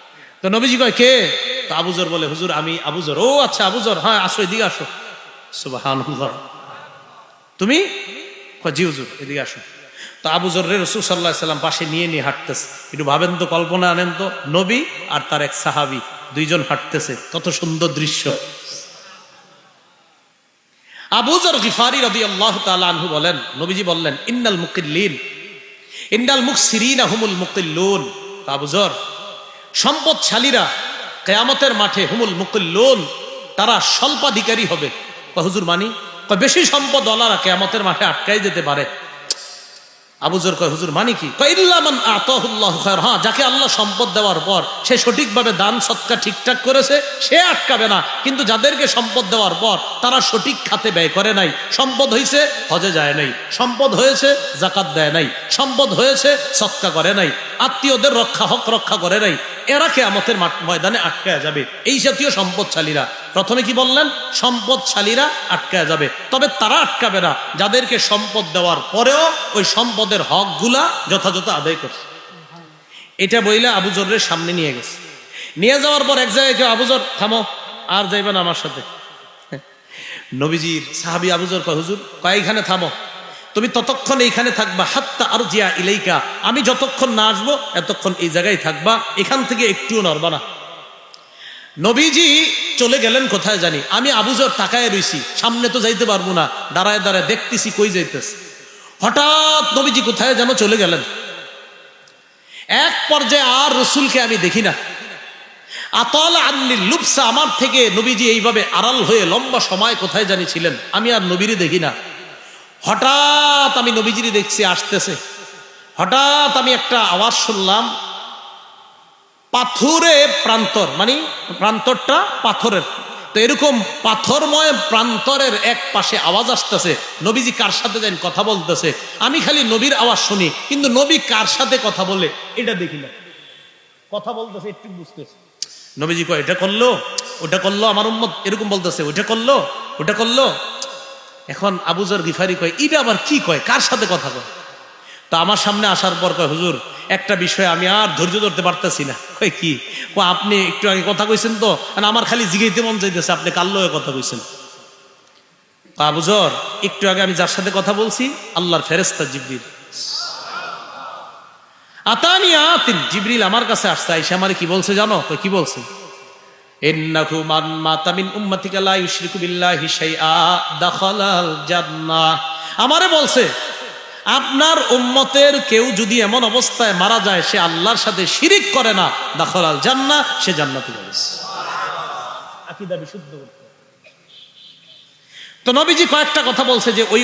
তো নবীজি কয়, কে? তো আবু যর বলে, হুজুর আমি আবু যর। ও আচ্ছা আবু যর, হ্যাঁ আসো এদিকে আসো। সুবহানাল্লাহ। তুমি? কয় জি হুজুর, এদিকে আসো। তো আবু যররে রাসূল সাল্লাল্লাহু আলাইহি সাল্লাম পাশে নিয়ে নিয়ে হাঁটতেছে। একটু ভাবেন তো, কল্পনা আনেন তো, নবী আর তার এক সাহাবী দুইজন হাঁটতেছে, কত সুন্দর দৃশ্য। আবু যর গিফারি রাদিয়াল্লাহু তাআলা আনহু বলেন, নবীজি বললেন, ইন্নাল মুকিল্লিন ইন্নাল মুকসিরিনা হুমুল মুকিল্লুন। আবু যর, সম্পদশালীরা কিয়ামতের মাঠে হুমুল মুকিল্লুন, তারা স্বল্পাধিকারী হবে। হুজুর মানি? বেশি সম্পদ ওয়ালারা কিয়ামতের মাঠে আটকাই যেতে পারে। আবু যর কয়, হুজুর মানি কি? ইল্লা মান আতাহুল্লাহু খায়র, হ্যাঁ যাকে আল্লাহ সম্পদ দেওয়ার পর সে সঠিকভাবে দান সৎকার ঠিকঠাক করেছে, সে আটকাবে না। কিন্তু যাদেরকে সম্পদ দেওয়ার পর তারা সঠিক খাতে ব্যয় করে নাই, সম্পদ হয়েছে হজে যায় নাই, সম্পদ হয়েছে যাকাত দেয় নাই, সম্পদ হয়েছে সৎকা করে নাই, আত্মীয়দের হক রক্ষা করে নাই, এরা কিয়ামতের ময়দানে আটকায়া যাবে। এই জাতীয় সম্পদশালীরা, প্রথমে কি বললেন? সম্পদশালীরা আটকায়া যাবে। তবে তারা আটকাবে না যাদেরকে সম্পদ দেওয়ার পরেও ওই সম্পদের হকগুলা যথাযথ আদায় করছে। এটা বইলে আবু যরের সামনে নিয়ে গেছে। নিয়ে যাওয়ার পর এক জায়গায় কেউ, আবু যর থামো, আর যাইবেন আমার সাথে। নবীজির সাহাবী আবু যর কয়, হুজুর কয়েকখানে থামো। তুমি ততক্ষণ এইখানে থাকবা হাত্তা আরজিয়া ইলাইকা, আমি যতক্ষণ না আসবো এতক্ষণ এই জায়গায় থাকবা, এখান থেকে একটুও নড়বা না। নবীজি চলে গেলেন কোথায় জানি, আমি আবু যর তাকায় রইছি, সামনে তো যাইতে পারবো না, দাঁড়ায় দাঁড়ায় দেখতেছি কই যাইতেছে। হঠাৎ নবীজি কোথায় যেন চলে গেলেন। এক পর্যায়ে আর রসুলকে আমি দেখি না। আতাল আন্নি লুবসা, আমার থেকে নবীজি এইভাবে আড়াল হয়ে লম্বা সময় কোথায় জানি ছিলেন, আমি আর নবীরে দেখি না। হঠাৎ আমি নবীজিরে দেখছি আসতেছে। হঠাৎ আমি একটা আওয়াজ শুনলাম, পাথুরে প্রান্তর, মানে প্রান্তরটা পাথরের, তো এরকম পাথরময় প্রান্তরের এক পাশে আওয়াজ আসতেছে। নবীজি কার সাথে যেন কথা বলতেছে, আমি খালি নবীর আওয়াজ শুনি, কিন্তু নবী কার সাথে কথা বলে এটা দেখি না। কথা বলতেছে একটু বুঝতেছে। নবীজি কয় এটা করলো, ওটা করলো, আমার উম্মত এরকম বলতেছে, ওটা করলো, ওটা করলো। এখন আবু যর গিফারি কয় এটা আবার কি কয়, কার সাথে কথা কয়? তা আমার সামনে আসার পর কয়, হুজুর একটা বিষয় আমি আর ধৈর্য ধরতে পারতেছি না। কয় কি? আপনি একটু আগে কথা কইছেন তো, আমার খালি জিগাইতে মন চাইতেছে আপনি কার লয়ে কথা কইছেন। আবু যর, একটু আগে আমি যার সাথে কথা বলছি আল্লাহর ফেরেশতা জিবরিল। আতানি আতিন, জিবরিল আমার কাছে আসছে, আইসা আমারে কি বলছে জানো? কি বলছে? ইন্নাহু মান মাতা মিন উম্মাতিকা লা ইউশরিকু বিল্লাহি শাইআ দাখালাল জান্নাহ। আমারে বলছে আপনার উম্মতের কেউ যদি এমন অবস্থায় মারা যায় সে আল্লাহর সাথে শিরিক করে না, দাখালাল জান্নাহ, সে জান্নাতে যাবে। আকীদা বিশুদ্ধ করতে। তো নবীজি কয়েকটা কথা বলছে যে ওই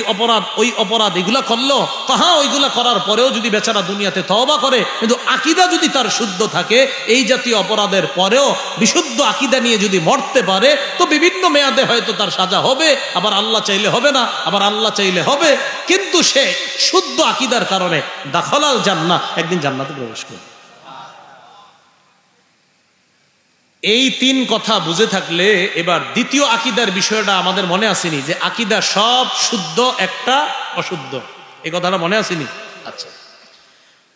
অপরাধ এগুলা করলো, হ্যাঁ ওইগুলা করার পরেও যদি বেচারা দুনিয়াতে তওবা করে, কিন্তু আকীদা যদি তার শুদ্ধ থাকে, এই জাতীয় অপরাধের পরেও বিশুদ্ধ আকীদা নিয়ে যদি মরতে পারে, তো বিভিন্ন মেয়াদে হয়তো তার সাজা হবে, আবার আল্লাহ চাইলে হবে না, আবার আল্লাহ চাইলে হবে, কিন্তু সে শুদ্ধ আকীদার কারণে দাখালাল জান্নাহ, একদিন জান্নাতে প্রবেশ করবে। এই তিন কথা বুঝে থাকলে এবার দ্বিতীয় আকীদার বিষয়টা আমাদের মনে আসেনি, যে আকীদা সব শুদ্ধ, একটা অশুদ্ধ, এই কথাটা মনে আসেনি? আচ্ছা,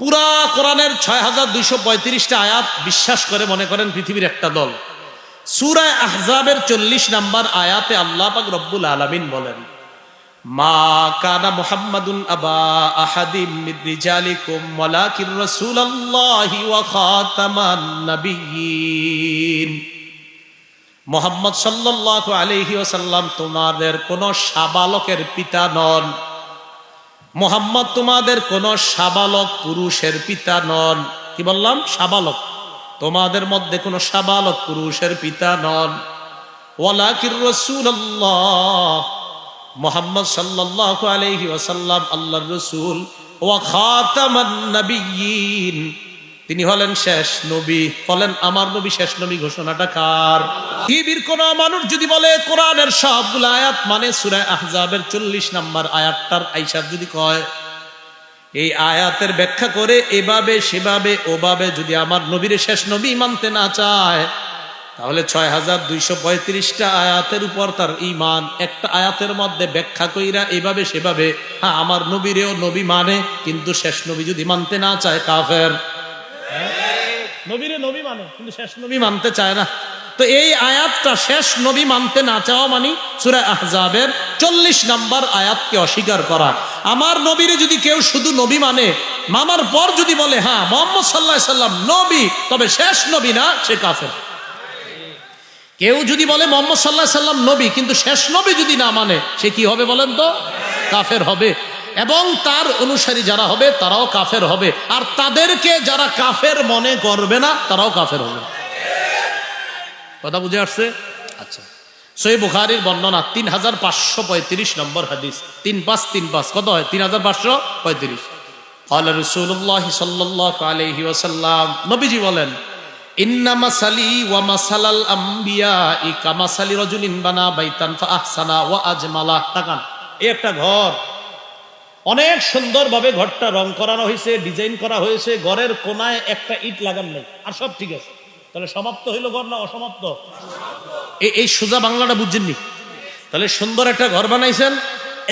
পুরা কোরআনের ৬,২৩৫টা আয়াত বিশ্বাস করে মনে করেন পৃথিবীর একটা দল। সূরা আহজাবের ৪০ নম্বর আয়াতে আল্লাহ পাক রব্বুল আলামিন বলেন, মা কানা মুহাম্মাদুন আবা আহাদিম মিন রিজালিকুম ওয়ালাকিন রাসূলুল্লাহি ওয়া খাতামান নাবিয়্যিন। মুহাম্মদ সাল্লাল্লাহু আলাইহি ওয়াসাল্লাম তোমাদের কোন সাবালকের পিতা নন। মুহাম্মদ তোমাদের কোন সাবালক পুরুষের পিতা নন। কি বললাম? সাবালক। তোমাদের মধ্যে কোন সাবালক পুরুষের পিতা নন। ওয়ালাকিন রাসূলুল্লাহ, মুহাম্মদ সাল্লাল্লাহু আলাইহি ওয়াসাল্লাম আল্লাহর রাসূল, ওয়া খাতামান নাবিয়্যিন, তিনি হলেন শেষ নবী। বলেন আমার নবী শেষ নবী ঘোষণাটা কার? পৃথিবীর কোন মানুষ যদি বলে কোরআনের সবগুলো আয়াত মানে সূরা আহজাবের ৪০ নম্বর আয়াতটার আইসাব যদি কয়, এই আয়াতের ব্যাখ্যা করে এভাবে সেভাবে ওভাবে যদি আমার নবীর শেষ নবী মানতে না চায়, তাহলে ৬,২৩৫টা আয়াতের উপর তার ঈমান, একটা আয়াতের মধ্যে ব্যাখ্যা কইরা এভাবে সেভাবে, হ্যাঁ আমার নবীরেও নবী মানে, কিন্তু শেষ নবী যদি মানতে না চায় কাফের। নবীরে নবী মানে কিন্তু শেষ নবী মানতে চায় না। তো এই আয়াতটা শেষ নবী মানতে না চাওয়া মানে সূরা আহজাবের ৪০ নম্বর আয়াতকে অস্বীকার করা। আমার নবীরে যদি কেউ শুধু নবী মানে, মানার পর যদি বলে হ্যাঁ মুহাম্মদ সাল্লাল্লাহু আলাইহি সাল্লাম নবী, তবে শেষ নবী না, সে কাফের। কেউ যদি বলে মুহাম্মদ সাল্লাল্লাহু আলাইহি সাল্লাম নবী কিন্তু শেষ নবী যদি না মানে, সে কি হবে বলেন তো? কাফের হবে। এবং তার অনুসারী যারা হবে তারাও কাফের হবে, আর তাদেরকে যারা কাফের মনে করবে না তারাও কাফের হবে। কথা বুঝে আসছে? আচ্ছা, সহিহ বুখারীর বর্ণনা ৩৫৩৫ নম্বর হাদিস, ৩৫৩৫ কত হয়? ৩৫৩৫। ক্বালা রাসূলুল্লাহ সাল্লাল্লাহু আলাইহি ওয়াসাল্লাম, নবীজি বলেন, ইন্না মাসালি ওয়া মাসালাল আমবিয়াই কামাসালি রাজুলিন বানা বাইতান ফাআহসানা ওয়া আজমালা। তাকান, এই একটা ঘর, অনেক সুন্দরভাবে ঘরটা রং করানো হয়েছে, ডিজাইন করা হয়েছে, ঘরের কোনায় একটা ইট লাগান নেই, আর সব ঠিক আছে। তাহলে সমাপ্ত হইল ঘর না অসমাপ্ত? এই সোজা বাংলাটা বুঝছেননি? তাহলে সুন্দর একটা ঘর বানাইছেন,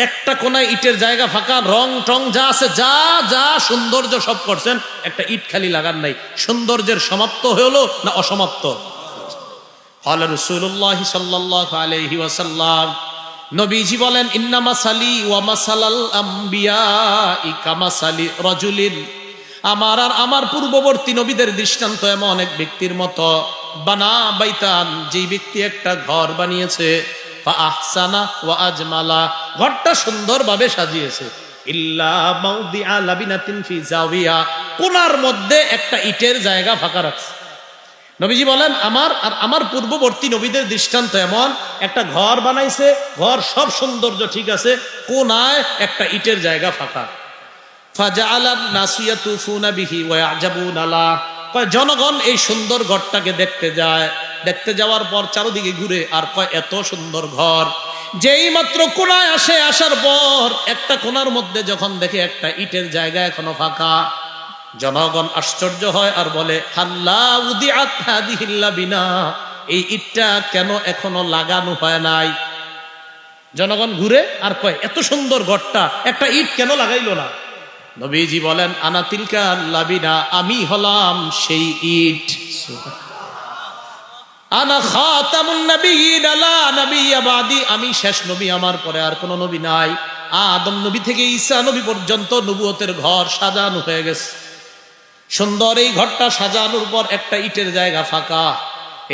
একটা কোনায় ইটের জায়গা ফাঁকা, রং টং যা আছে, যা যা সৌন্দর্য সব করছেন, একটা ইট খালি লাগান নাই। সৌন্দর্যের সমাপ্ত হলো না অসমাপ্ত? ক্বালা রাসূলুল্লাহ সাল্লাল্লাহু আলাইহি ওয়াসাল্লাম, নবীজি বলেন ইন্না মাসালি ওয়া মাসালাল আম্বিয়া কামাসালি রাজুলিন, আমার আর আমার পূর্ববর্তী নবীদের দৃষ্টান্ত এমন এক ব্যক্তির মতো, বানা বাইতান, যেই ব্যক্তি একটা ঘর বানিয়েছে, ফা আহসানা ওয়া আজমালা, ঘরটা সুন্দরভাবে সাজিয়েছে, ইল্লা মাউদিআ লাবিনাতিন ফি জাওিয়া, কোণার মধ্যে একটা ইটের জায়গা ফাঁকা রাখছে। নবীজি বলেন আমার আর আমার পূর্ববর্তী নবীদের দৃষ্টান্ত এমন, একটা ঘর বানাইছে, ঘর সব সৌন্দর্য ঠিক আছে, কোণায় একটা ইটের জায়গা ফাঁকা। ফাজাআলান নাসু ইয়াতুফুনা বিহি ওয়া ইয়াজাবুনা লা, কয় জনগণ এই সুন্দর ঘরটাকে দেখতে যায়, দেখতে যাওয়ার পর চারদিকে ঘুরে আর কয় এত সুন্দর ঘর। যেই মাত্র কোণায় আসে, আসার পর একটা কোণার মধ্যে যখন দেখে একটা ইটের জায়গা এখনো ফাঁকা, জনগণ আশ্চর্য হয় আর বলে হাল্লা উদিআত হাদিহিল লাবিনা, এই ইটটা কেন এখনো লাগানো হয় নাই? জনগণ ঘুরে আর কয় এত সুন্দর ঘরটা একটা ইট কেন লাগাইলো না? নবীজি বলেন আনা তিলকা লাবিনা, আমি হলাম সেই ইট। আনা খাতামুন নাবিয়্যিন লা নাবিয়্যা বাদি, আমি শেষ নবী, আমার পরে আর কোনো নবী নাই। আদম নবী থেকে ঈসা নবী পর্যন্ত নবুয়তের ঘর সাজানো হয়ে গেছে। সুন্দর এই ঘরটা সাজানোর পর একটা ইটের জায়গা ফাঁকা,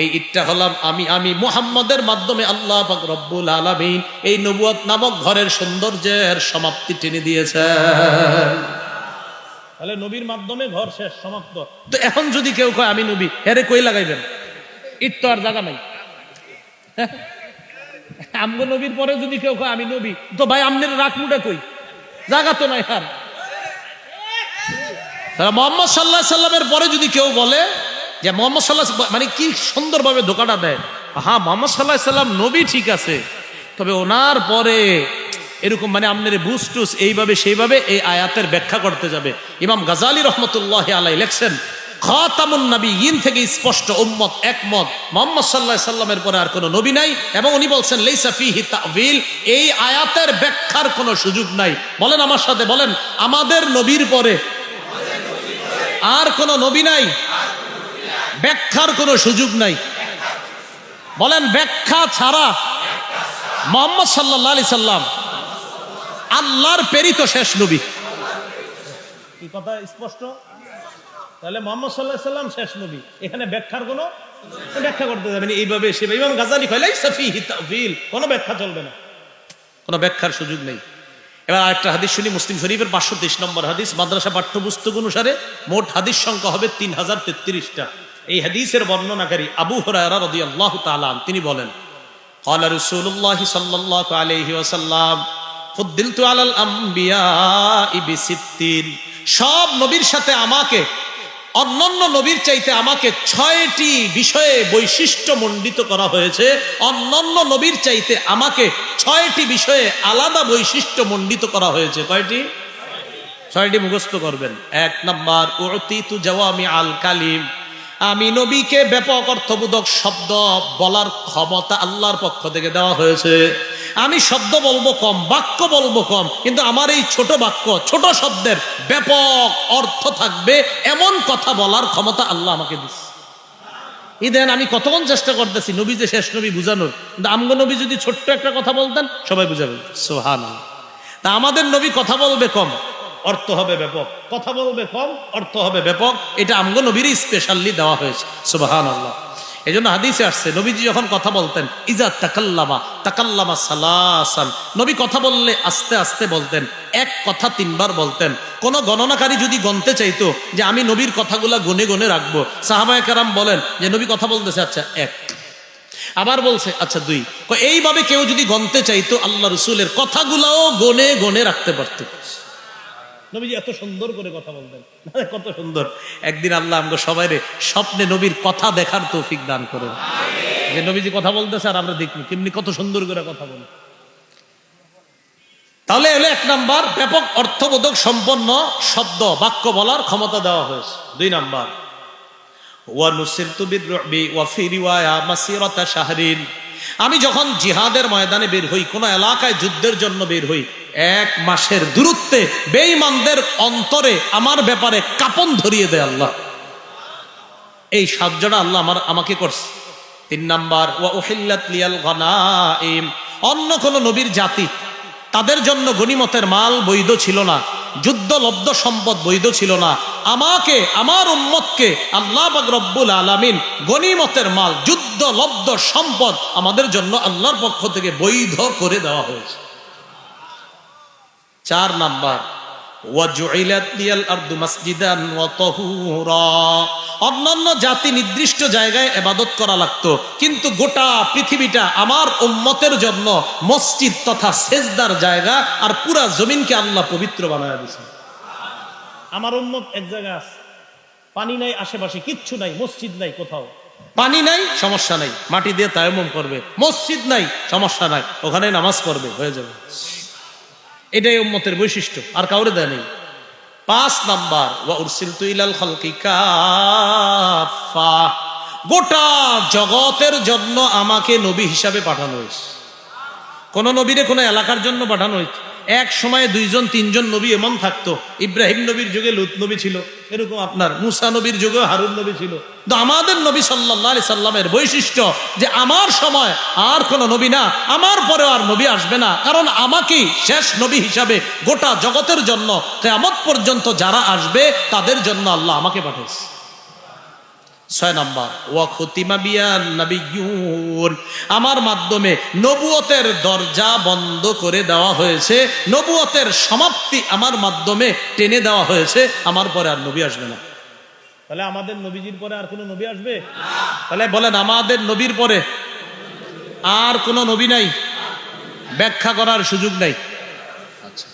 এই ইটটা হলাম আমি। আমি মুহাম্মদের মাধ্যমে আল্লাহ পাক রব্বুল আলামিন এই নবুয়ত নামক ঘরের সৌন্দর্যের সমাপ্তি টেনে দিয়েছেন। তাহলে নবীর মাধ্যমে ঘর শেষ, সমাপ্ত। তো এখন যদি কেউ কয় আমি নবী, এরে কই লাগাইবেন? ইট তো আর জায়গা নাই। আমগো নবীর পরে যদি কেউ কয় আমি নবী, তো ভাই আমনের রাখমুটা কই? জায়গা তো নাই। আর মোহাম্মদ সাল্লাল্লাহু আলাইহি সাল্লামের পরে যদি কেউ বলে যে মোহাম্মদ সাল্লাল্লাহু, মানে কি সুন্দরভাবে ধোকাটা দেয়। হ্যাঁ, মোহাম্মদ সাল্লাল্লাহু আলাইহি সাল্লাম নবী ঠিক আছে, তবে ওনার পরে এরকম মানে আপনার বুস্টুস এইভাবে সেইভাবে এই আয়াতের ব্যাখ্যা করতে যাবে। ইমাম গাজালি রহমতুল্লাহ আলাইহি লেখছেন খাতামুন নবিয়্যিন থেকে স্পষ্ট উম্মত একমত, মুহাম্মদ সাল্লাল্লাহু আলাইহি সাল্লামের পরে আর কোনো নবী নাই। এবং উনি বলছেন লাইসা ফিহি তা'ওয়িল, এই আয়াতের ব্যাখ্যার কোনো সুযোগ নাই। বলেন আমার সাথে, বলেন আমাদের নবীর পরে আর কোনো নবী নাই, ব্যাখ্যার কোনো সুযোগ নাই। বলেন ব্যাখ্যা ছাড়া মুহাম্মদ সাল্লাল্লাহু আলাইহি সাল্লাম আল্লাহর প্রেরিত শেষ নবী। কি কথা স্পষ্ট? তাহলে মুহাম্মদ সাল্লাল্লাহু আলাইহি সাল্লাম শেষ নবী, এখানে ব্যাখ্যার কোনো ব্যাখ্যা করতে যাবেন এইভাবে সে। ইমাম গাজালি কয় লাইসা ফিহি তা'ওয়িল, কোনো ব্যাখ্যা চলবে না, কোনো ব্যাখ্যার সুযোগ নেই। এবার আরেকটা হাদিস শুনি, মুসলিম শরীফের 523 নম্বর হাদিস। মাদ্রাসা পাঠ্যপুস্তক অনুসারে মোট হাদিস সংখ্যা হবে 3033টা। এই হাদিসের বর্ণনাকারী আবু হুরায়রা রাদিয়াল্লাহু তাআলা তিনি বলেন ক্বালা রাসূলুল্লাহ সাল্লাল্লাহু আলাইহি ওয়াসাল্লাম ফুদ্দিলতু আলাল আমবিয়াই বিসিত্তিন, সব নবীর সাথে আমাকে, অন্যান্য নবীর চাইতে আমাকে 6টি বিষয়ে বৈশিষ্ট্য মণ্ডিত করা হয়েছে। অন্যান্য নবীর চাইতে আমাকে 6টি বিষয়ে আলাদা বৈশিষ্ট্য মণ্ডিত করা হয়েছে। কয়টি? 6টি মুখস্থ করবেন। 1 নাম্বার উতিতু জাওয়ামি আল কালিম, আমি নবীকে ব্যাপক অর্থবোধক শব্দ বলার ক্ষমতা আল্লাহর পক্ষ থেকে দেওয়া হয়েছে। আমি শব্দ বলবো কম, বাক্য বলবো কম, কিন্তু আমার এই ছোট বাক্য, ছোট শব্দের ব্যাপক অর্থ থাকবে এমন কথা বলার ক্ষমতা আল্লাহ আমাকে দিচ্ছে। দেন আমি কতক্ষণ চেষ্টা করতেছি নবী যে শেষ নবী বুঝানোর, কিন্তু আমগো নবী যদি ছোট্ট একটা কথা বলতেন সবাই বুঝাবে। সুবহানাল্লাহ। তা আমাদের নবী কথা বলবে কম, অর্থ হবে ব্যাপক, কথা বলবে কম, অর্থ হবে ব্যাপক। এটা আমগো নবীরই স্পেশালি দেওয়া হয়েছে। সুবহানাল্লাহ। এই জন্য হাদিসে আসছে নবীজি যখন কথা বলতেন ইজা তাকাল্লামা তাকাল্লামা সালাসান, নবী কথা বললে আস্তে আস্তে বলতেন, এক কথা 3 বার বলতেন। কোন গণনাকারী যদি গণতে চাইতো যে আমি নবীর কথাগুলা গুনে গুনে রাখবো, সাহাবায়ে কেরাম বলেন যে নবী কথা বলতেছে, আচ্ছা 1, আবার বলছে আচ্ছা 2, এইভাবে কেউ যদি গণতে চাইতো আল্লাহ রসুলের কথাগুলাও গনে গনে রাখতে পারত। নবীজি এত সুন্দর করে কথা বলতেন, কত সুন্দর। একদিন আল্লাহ আমাকে সবাই স্বপ্নে নবীর কথা দেখার তৌফিক দান করেন, যে নবীজি কথা বলতেছে আর আমরা দেখি কেমনি কত সুন্দর করে কথা বলে। তাহলে হলো 1 নাম্বার, ব্যাপক অর্থবোধক সম্পন্ন শব্দ বাক্য বলার ক্ষমতা দেওয়া হয়েছে। 2 নাম্বার ওয়া নুসিরতু বিররুবি ওয়া ফি রিওয়ায়া মাসিরাতা শাহরিন, আমি যখন জিহাদের ময়দানে বের হই, কোন এলাকায় যুদ্ধের জন্য বের হই, 1 মাসের দূরত্বে বেঈমানদের অন্তরে আমার ব্যাপারে কাঁপন ধরিয়ে দেয় আল্লাহ। এই সাহায্যটা আল্লাহ আমাকে করছে। 3 নাম্বার ওয়া উহিল্লাত লিয়াল গনাইম, অন্য কোন নবীর জাতি, তাদের জন্য গনিমতের মাল বৈধ ছিল না, যুদ্ধলব্ধ সম্পদ বৈধ ছিল না। আমাকে, আমার উম্মতকে আল্লাহ পাক রব্বুল আলামিন গনিমতের মাল, যুদ্ধলব্ধ সম্পদ আমাদের জন্য আল্লাহর পক্ষ থেকে বৈধ করে দেওয়া হয়েছে। 4 নাম্বার, ওয়াজুইলাত লিয়াল আরদু মাসজিদান ওয়া তাহুরা। অন্যান্য জাতি নির্দিষ্ট জায়গায় ইবাদত করা লাগতো, কিন্তু গোটা পৃথিবীটা আমার উম্মতের জন্য মসজিদ তথা সেজদার জায়গা, আর পুরা জমিনকে আল্লাহ পবিত্র বানায়া দিয়েছেন। আমার উম্মত এক জায়গায় আছে, পানি নাই, আশেপাশে কিচ্ছু নাই, মসজিদ নাই, কোথাও পানি নাই, সমস্যা নাই, মাটি দিয়ে তায়াম্মুম করবে। মসজিদ নাই, সমস্যা নাই, ওখানে নামাজ পড়বে, হয়ে যাবে। এটাই উম্মতের বৈশিষ্ট্য, আর কাউরে দেয় নেই। 5 নাম্বার, ওয়া উরসিলতু ইলাল খালকি কাফা। গোটা জগতের জন্য আমাকে নবী হিসাবে পাঠানো হয়েছে। কোন নবীরে কোন এলাকার জন্য পাঠানো হয়েছে? এক সময়ে 2 জন 3 জন নবী এমন থাকতো। ইব্রাহিম নবীর যুগে লূত নবী ছিল, এরকম আপনার মুসা নবীর যুগে হারুন নবী ছিল। তো আমাদের নবী সাল্লাল্লাহু আলাইহি সাল্লামের বৈশিষ্ট্য যে আমার সময় আর কোন নবী না, আমার পরে আর নবী আসবে না, কারণ আমাকেই শেষ নবী হিসাবে গোটা জগতের জন্য কিয়ামত পর্যন্ত যারা আসবে তাদের জন্য আল্লাহ আমাকে পাঠিয়েছে। 6 নাম্বার, ওয়া খুতিমা বিয়ান নাবিয়্যুন। আমার মাধ্যমে নবুয়তের দরজা বন্ধ করে দেওয়া হয়েছে, নবুয়তের সমাপ্তি আমার মাধ্যমে টেনে দেওয়া হয়েছে, আমার পরে আর নবী আসবে না। তাহলে আমাদের নবীজির পরে আর কোন নবী আসবে? তাহলে বলেন, আমাদের নবীর পরে আর কোন নবী নাই? ব্যাখ্যা করার সুযোগ নাই। আচ্ছা,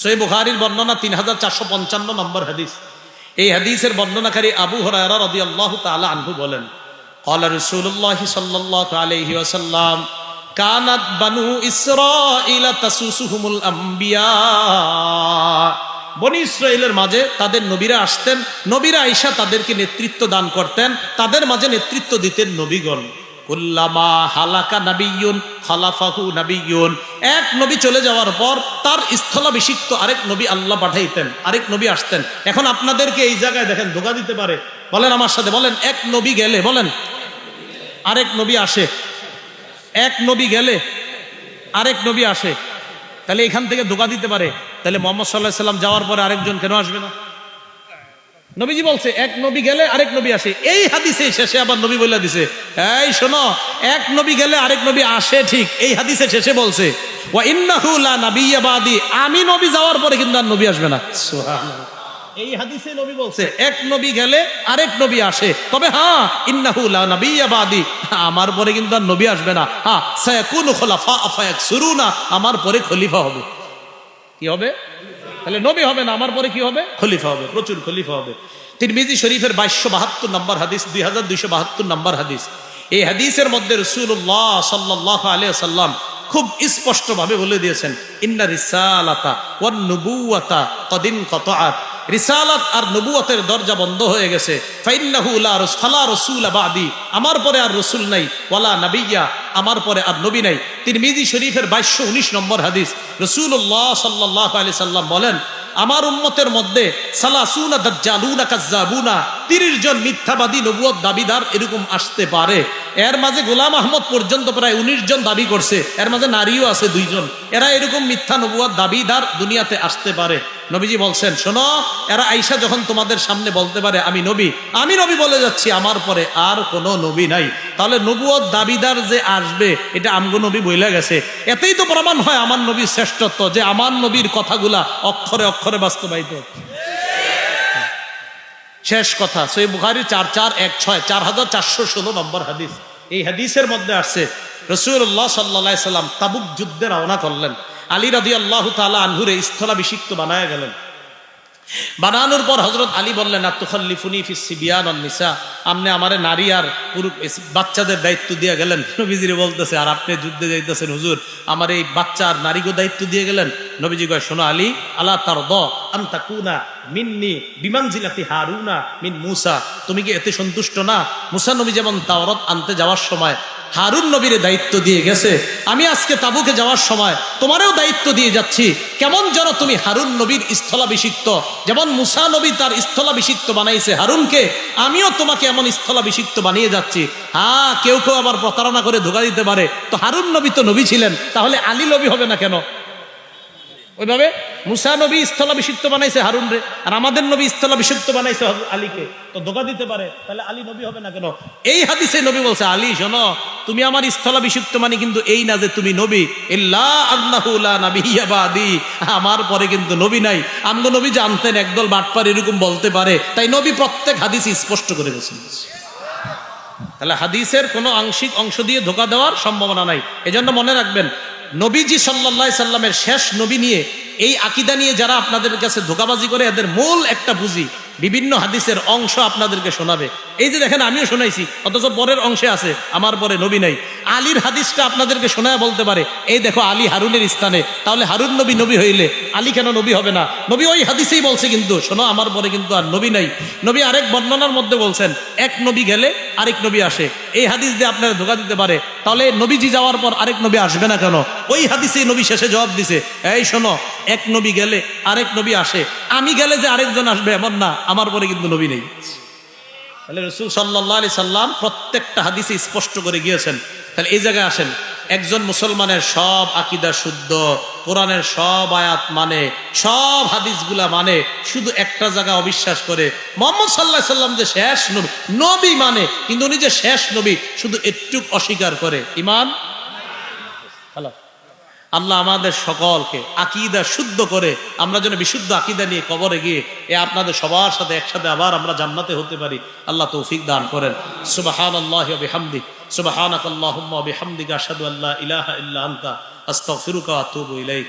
সহিহ বুখারীর বর্ণনা 3455 নম্বর হাদিস। এই হাদিসের বর্ণনাকারী আবু হুরায়রা রাদিয়াল্লাহু তাআলা আনহু বলেন, ক্বালা রাসূলুল্লাহ সাল্লাল্লাহু আলাইহি ওয়াসাল্লাম, কানাত বানু ইসরাঈলা তাসুসুহুমুল আম্বিয়া। বনি ইসরাইলের মাঝে তাদের নবীরা আসতেন, নবীরা আইসা তাদেরকে নেতৃত্ব দান করতেন, তাদের মাঝে নেতৃত্ব দিতেন নবীগণ। কুল্লামা হালাকা নাবিয়্যুন খালাফাহু নাবিয়্যুন। এক নবী চলে যাওয়ার পর তার স্থলাভিষিক্ত আরেক নবী আল্লাহ পাঠাইতেন, আরেক নবী আসতেন। এখন আপনাদেরকে এই জায়গায় দেখেন ধোঁকা দিতে পারে। বলেন আমার সাথে, বলেন, এক নবী গেলে, বলেন, আরেক নবী আসে। এক নবী গেলে আরেক নবী আসে, তাহলে এখান থেকে ধোঁকা দিতে পারে। তাহলে মুহাম্মদ সাল্লাল্লাহু আলাইহি সাল্লাম যাওয়ার পরে আরেকজন কেন আসবে না? নবীজি বলছে এক নবী গেলে আরেক নবী আসে। এই হাদিসে শেষে আবার নবী বলে দিছে, এই শোনো, এক নবী গেলে আরেক নবী আসে, ঠিক। এই হাদিসে শেষে বলছে, ওয়া ইন্নাহু লা নাবিয়্যা বাদি। আমি নবী যাওয়ার পরে কিন্তু আর নবী আসবে না। সুবহানাল্লাহ। এই হাদিসে নবী বলছে এক নবী গেলে আরেক নবী আসে, তবে হ্যাঁ, ইন্নাহু লা নাবিয়্যা বাদি, আমার পরে কিন্তু আর নবী আসবে না। হ্যাঁ, সায়াকুনু খুলাফা ফায়াকসুরুনা, আমার পরে খলিফা হবে। কি হবে? তাহলে নবী হবে না, আমার পরে কি হবে? খলিফা হবে, প্রচুর খলিফা হবে। তিরমিজি শরীফের 2272 নম্বর হাদিস, 2272 নম্বর হাদিস। এই হাদিসের মধ্যে রাসূলুল্লাহ সাল্লাল্লাহু আলাইহি ওয়াসাল্লাম খুব স্পষ্ট ভাবে বলে দিয়েছেন, ইন্না রিসালাতা ওয়ান নুবুওয়াতা ক্বাদ ইনকাতাআত। রিসালাত আর নবুয়তের দরজা বন্ধ হয়ে গেছে। ফাইন্নাহু লা রাসূলা বাদি, আমার পরে আর রাসূল নাই, ওয়ালা নাবিয়্যা, আমার পরে আর নবী নাই। তিরমিজি শরীফের 2219 নম্বর হাদিস। রাসূলুল্লাহ সাল্লাল্লাহু আলাইহি সাল্লাম বলেন, আমার উম্মতের মধ্যে সালাসুনা দাজ্জালুনা কাজ্জাবুনা, 30 জন মিথ্যাবাদী নবুয়ত দাবিদার এরকম আসতে পারে। এর মাঝে গোলাম আহমদ পর্যন্ত প্রায় 19 জন দাবি করছে, এর মাঝে নারীও আছে 2 জন। এরা এরকম মিথ্যা নবুয়ত দাবিদার দুনিয়াতে আসতে পারে। নবীজি বলছেন, শোনো, এরা আইসা যখন তোমাদের সামনে বলতে পারে আমি নবী বলে যাচ্ছি, আমার পরে আর কোনো নবী নাই, তাহলে নবুয়ত দাবিদার যে আসবে এটা আমগো নবী বইলা গেছে। এতেই তো প্রমাণ হয় আমার নবীর শ্রেষ্ঠত্ব, যে আমার নবীর কথাগুলা অক্ষরে অক্ষরে বাস্তবায়িত। শেষ কথা, সহিহ বুখারী 4416, 4416 নম্বর হাদিস। এই হাদিসের মধ্যে আসছে রাসূলুল্লাহ সাল্লাল্লাহু আলাইহি সাল্লাম তাবুক যুদ্ধে রওনা করলেন। আলী রাদিয়াল্লাহু তাআলা আনহুরে স্থলাভিষিক্ত বানায়া গেলেন। বানানোর পর হযরত আলী বললেন, আতুখাল্লিফুনি ফিস সিবিয়ান ওয়ান নিসা, আপনি আমারে নারী আর পুরুষ বাচ্চাদের দায়িত্ব দিয়ে গেলেন। নবীজিরে বলতেছে, আর আপনি যুদ্ধে যাইতেছেন হুজুর, আমার এই বাচ্চা আর নারীকে দায়িত্ব দিয়ে গেলেন। নবীজি কয়, শোনো আলী, আলা তারদা আন তাকুনা মিন্নি বিমানজিলাতি হারুনা মিন মূসা, তুমি কি এতে সন্তুষ্ট না? মুসা নবী যেমন তাওরাত আনতে যাওয়ার সময় হারুন নবীর দায়িত্ব দিয়ে গেছে, আমি আজকে তাবুকে যাওয়ার সময় তোমারও দায়িত্ব দিয়ে যাচ্ছি। কেমন যেন তুমি হারুন নবীর স্থলাভিষিক্ত, যেমন মুসা নবী তার স্থলাভিষিক্ত বানাইছে হারুনকে, আমিও তোমাকে এমন স্থলাভিষিক্ত বানিয়ে যাচ্ছি। হ্যাঁ, কেউ কেউ আবার প্রতারণা করে ধোঁকা দিতে পারে, তো হারুন নবী তো নবী ছিলেন, তাহলে আলী নবী হবে না কেন? ওইভাবে মুসা নবী স্থলাভিষিক্ত বানাইছে হারুন রে, আর আমাদের নবী স্থলাভিষিক্ত বানাইছে আলীকে, তো ধোঁকা দিতে পারে, তাহলে আলী নবী হবে না কেন? এই হাদিসে নবী বলছে, আলী শোনো, তুমি আমার স্থলাভিষিক্ত মানে কিন্তু এই না যে তুমি নবী, ইল্লা আন্নাহু লা নাবিয়্যা বাদি, আমার পরে কিন্তু নবী নাই। আমগো নবী জানতেন একদল বাটপার এরকম বলতে পারে, তাই নবী প্রত্যেক হাদিস স্পষ্ট করে গেছেন। তাহলে হাদিসের কোনো আংশিক অংশ দিয়ে ধোঁকা দেওয়ার সম্ভাবনা নাই। এজন্য মনে রাখবেন, নবীজি সাল্লাল্লাহু আলাইহি সাল্লামের শেষ নবী নিয়ে এই আকীদা নিয়ে যারা আপনাদের কাছে ধোঁকাবাজি করে, এদের মূল একটা বুঝি বিভিন্ন হাদিসের অংশ আপনাদেরকে শোনাবে। এই যে দেখেন, আমিও শোনাইছি, অথচ পরের অংশে আছে আমার পরে নবী নাই। আলীর হাদিসটা আপনাদেরকে শোনায় বলতে পারে, এই দেখো আলী হারুনের স্থানে, তাহলে হারুন নবী নবী হইলে আলী কেন নবী হবে না? নবী ওই হাদিসেই বলছে, কিন্তু শোনো আমার পরে কিন্তু আর নবী নাই। নবী আরেক বর্ণনার মধ্যে বলছেন, এক নবী গেলে আরেক নবী আসে। এই হাদিস দিয়ে আপনারা ধোঁকা দিতে পারে, তাহলে নবীজি যাওয়ার পর আরেক নবী আসবে না কেন? ওই হাদিসেই নবী শেষে জবাব দিছে, এই শোনো, এক নবী গেলে আরেক নবী আসে, আমি গেলে যে আরেকজন আসবে এমন না, আমার পরে কিন্তু নবী নেই। তাহলে রাসূল সাল্লাল্লাহু আলাইহি সাল্লাম প্রত্যেকটা হাদিসে স্পষ্ট করে গিয়েছেন। তাহলে এই জায়গায় আসেন, একজন মুসলমানের সব আকীদা শুদ্ধ, কোরআনের সব আয়াত মানে, সব হাদিসগুলা মানে, শুধু একটা জায়গা অবিশ্বাস করে, মুহাম্মদ সাল্লাল্লাহু আলাইহি সাল্লাম যে শেষ নবী, নবী মানে, কিন্তু উনি যে শেষ নবী শুধু একটুক অস্বীকার করে। ঈমান হ্যালো, আল্লাহ আমাদের সকলকে আকীদা শুদ্ধ করে আমরা যেন বিশুদ্ধ আকীদা নিয়ে কবরে গিয়ে আপনাদের সবার সাথে একসাথে আবার আমরা জান্নাতে হতে পারি, আল্লাহ তৌফিক দান করেন। সুবহানাল্লাহি ওয়া বিহামদিহি, সুবহানাকাল্লাহুম্মা ওয়া বিহামদিকা আশহাদু আল্লা ইলাহা ইল্লা আনতা আস্তাগফিরুকা ওয়া আতুবু ইলাইক।